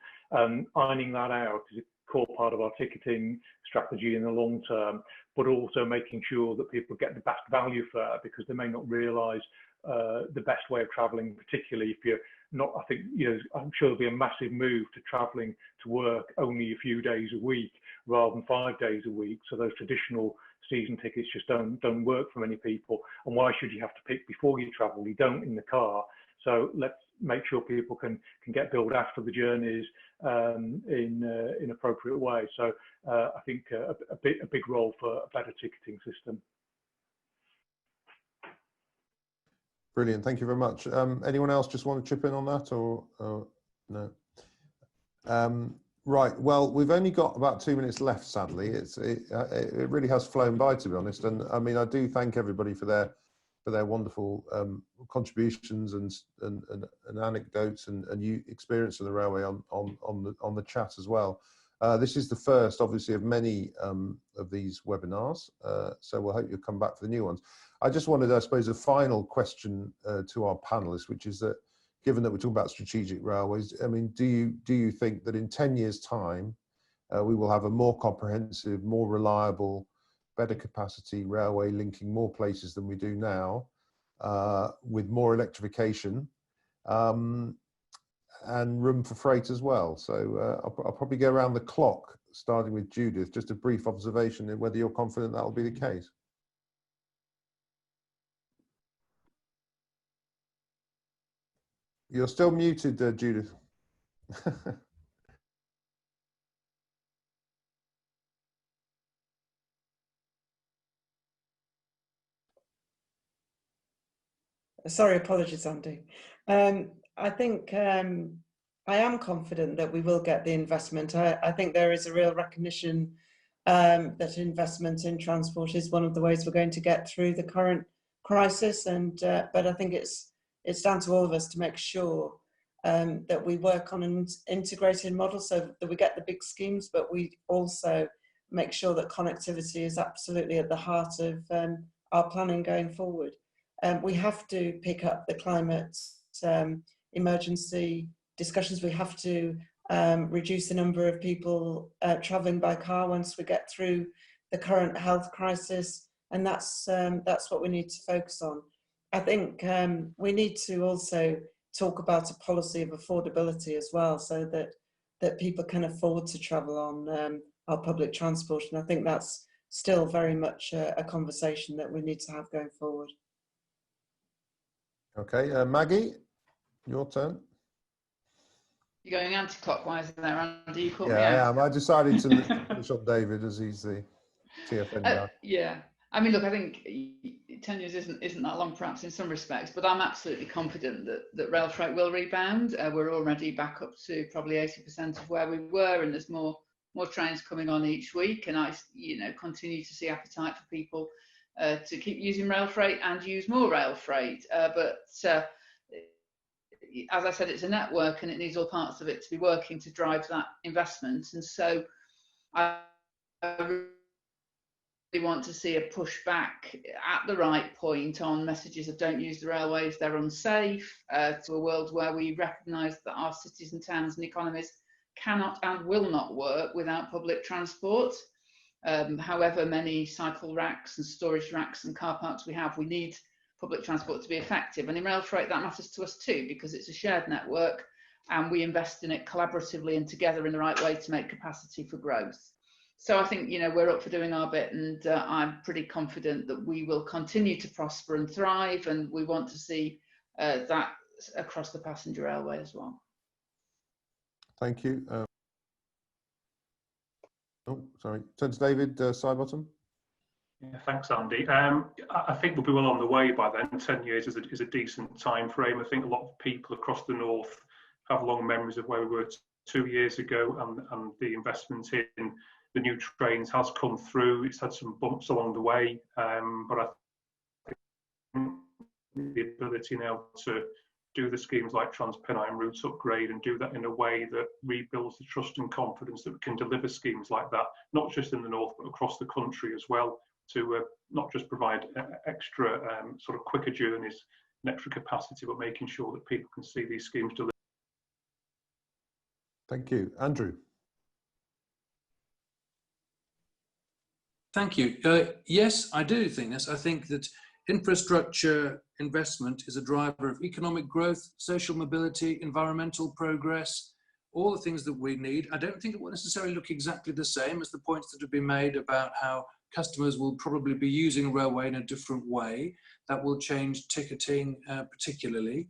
Ironing that out is a core part of our ticketing strategy in the long term, but also making sure that people get the best value fare, because they may not realise the best way of travelling, particularly if you're not. I think, you know, I'm sure there'll be a massive move to travelling to work only a few days a week rather than 5 days a week. So those traditional season tickets just don't work for many people. And why should you have to pick before you travel? You don't in the car. So let's make sure people can get billed after the journeys in appropriate way. So I think a big role for a better ticketing system. Brilliant, thank you very much. Anyone else just want to chip in on that, or no? Right, well, we've only got about 2 minutes left, sadly. It really has flown by, to be honest. And I mean, I do thank everybody for their wonderful contributions and anecdotes and experience of the railway on the chat as well. This is the first, obviously, of many of these webinars, so we'll hope you'll come back for the new ones. I just wanted, I suppose, a final question to our panelists, which is that, given that we're talking about strategic railways, I mean, do you think that in 10 years' time we will have a more comprehensive, more reliable, better capacity railway linking more places than we do now, with more electrification and room for freight as well? So I'll probably go around the clock, starting with Judith. Just a brief observation of whether you're confident that will be the case. You're still muted, Judith. Sorry, apologies, Andy. I think I am confident that we will get the investment. I think there is a real recognition that investment in transport is one of the ways we're going to get through the current crisis. And but I think it's down to all of us to make sure that we work on an integrated model so that we get the big schemes, but we also make sure that connectivity is absolutely at the heart of our planning going forward. We have to pick up the climate emergency discussions. We have to reduce the number of people travelling by car once we get through the current health crisis, and that's what we need to focus on. I think we need to also talk about a policy of affordability as well, so that people can afford to travel on our public transport, and I think that's still very much a conversation that we need to have going forward. Okay, Maggie, your turn. You're going anti-clockwise there, Andy. You caught me out. out. Yeah, I am. I decided to finish on David as he's the TfN guy. Yeah, I mean, look, I think 10 years isn't that long, perhaps in some respects, but I'm absolutely confident that rail freight will rebound. We're already back up to probably 80% of where we were, and there's more trains coming on each week, and I, continue to see appetite for people to keep using rail freight and use more rail freight. But as I said, it's a network, and it needs all parts of it to be working to drive that investment. And so I really want to see a pushback at the right point on messages of don't use the railways, they're unsafe, to a world where we recognise that our cities and towns and economies cannot and will not work without public transport. However many cycle racks and storage racks and car parks we have, we need public transport to be effective. And in rail freight, that matters to us too, because it's a shared network and we invest in it collaboratively and together in the right way to make capacity for growth. So I think, we're up for doing our bit, and I'm pretty confident that we will continue to prosper and thrive, and we want to see that across the passenger railway as well. Thank you. Oh, sorry. Turn to David, Sidebottom. Yeah, thanks, Andy. I think we'll be well on the way by then. 10 years is a decent time frame. I think a lot of people across the north have long memories of where we were 2 years ago, and the investment in the new trains has come through. It's had some bumps along the way, but I think the ability now to do the schemes like Transpennine Routes Upgrade and do that in a way that rebuilds the trust and confidence that we can deliver schemes like that, not just in the north, but across the country as well, to not just provide extra sort of quicker journeys and extra capacity, but making sure that people can see these schemes delivered. Thank you. Andrew. Thank you. Yes, I do think this. I think that infrastructure investment is a driver of economic growth, social mobility, environmental progress, all the things that we need. I don't think it will necessarily look exactly the same as the points that have been made about how customers will probably be using railway in a different way. That will change ticketing particularly.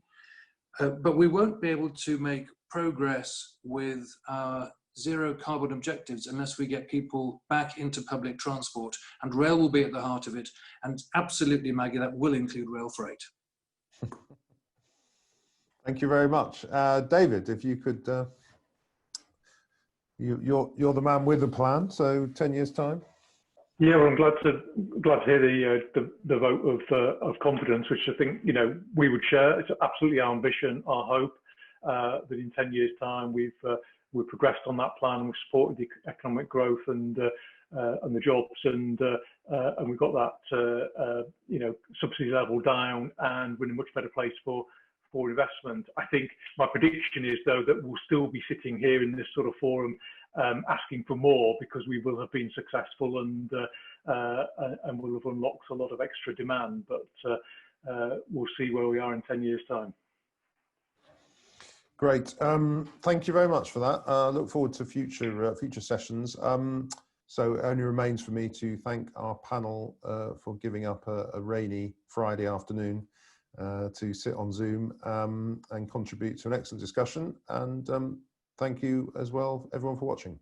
But we won't be able to make progress with our zero carbon objectives unless we get people back into public transport, and rail will be at the heart of it. And absolutely, Maggie, that will include rail freight. Thank you very much. David, if you could, you're the man with the plan, so 10 years time. Yeah, well, I'm glad to hear the vote of confidence, which I think we would share. It's absolutely our ambition, our hope that in 10 years' time we've progressed on that plan. We've supported the economic growth and the jobs, and we've got that subsidy level down, and we're in a much better place for investment. I think my prediction is, though, that we'll still be sitting here in this sort of forum asking for more, because we will have been successful and will have unlocked a lot of extra demand. But we'll see where we are in 10 years' time. Great. Thank you very much for that. Look forward to future sessions. So it only remains for me to thank our panel for giving up a rainy Friday afternoon to sit on Zoom and contribute to an excellent discussion. And thank you as well, everyone, for watching.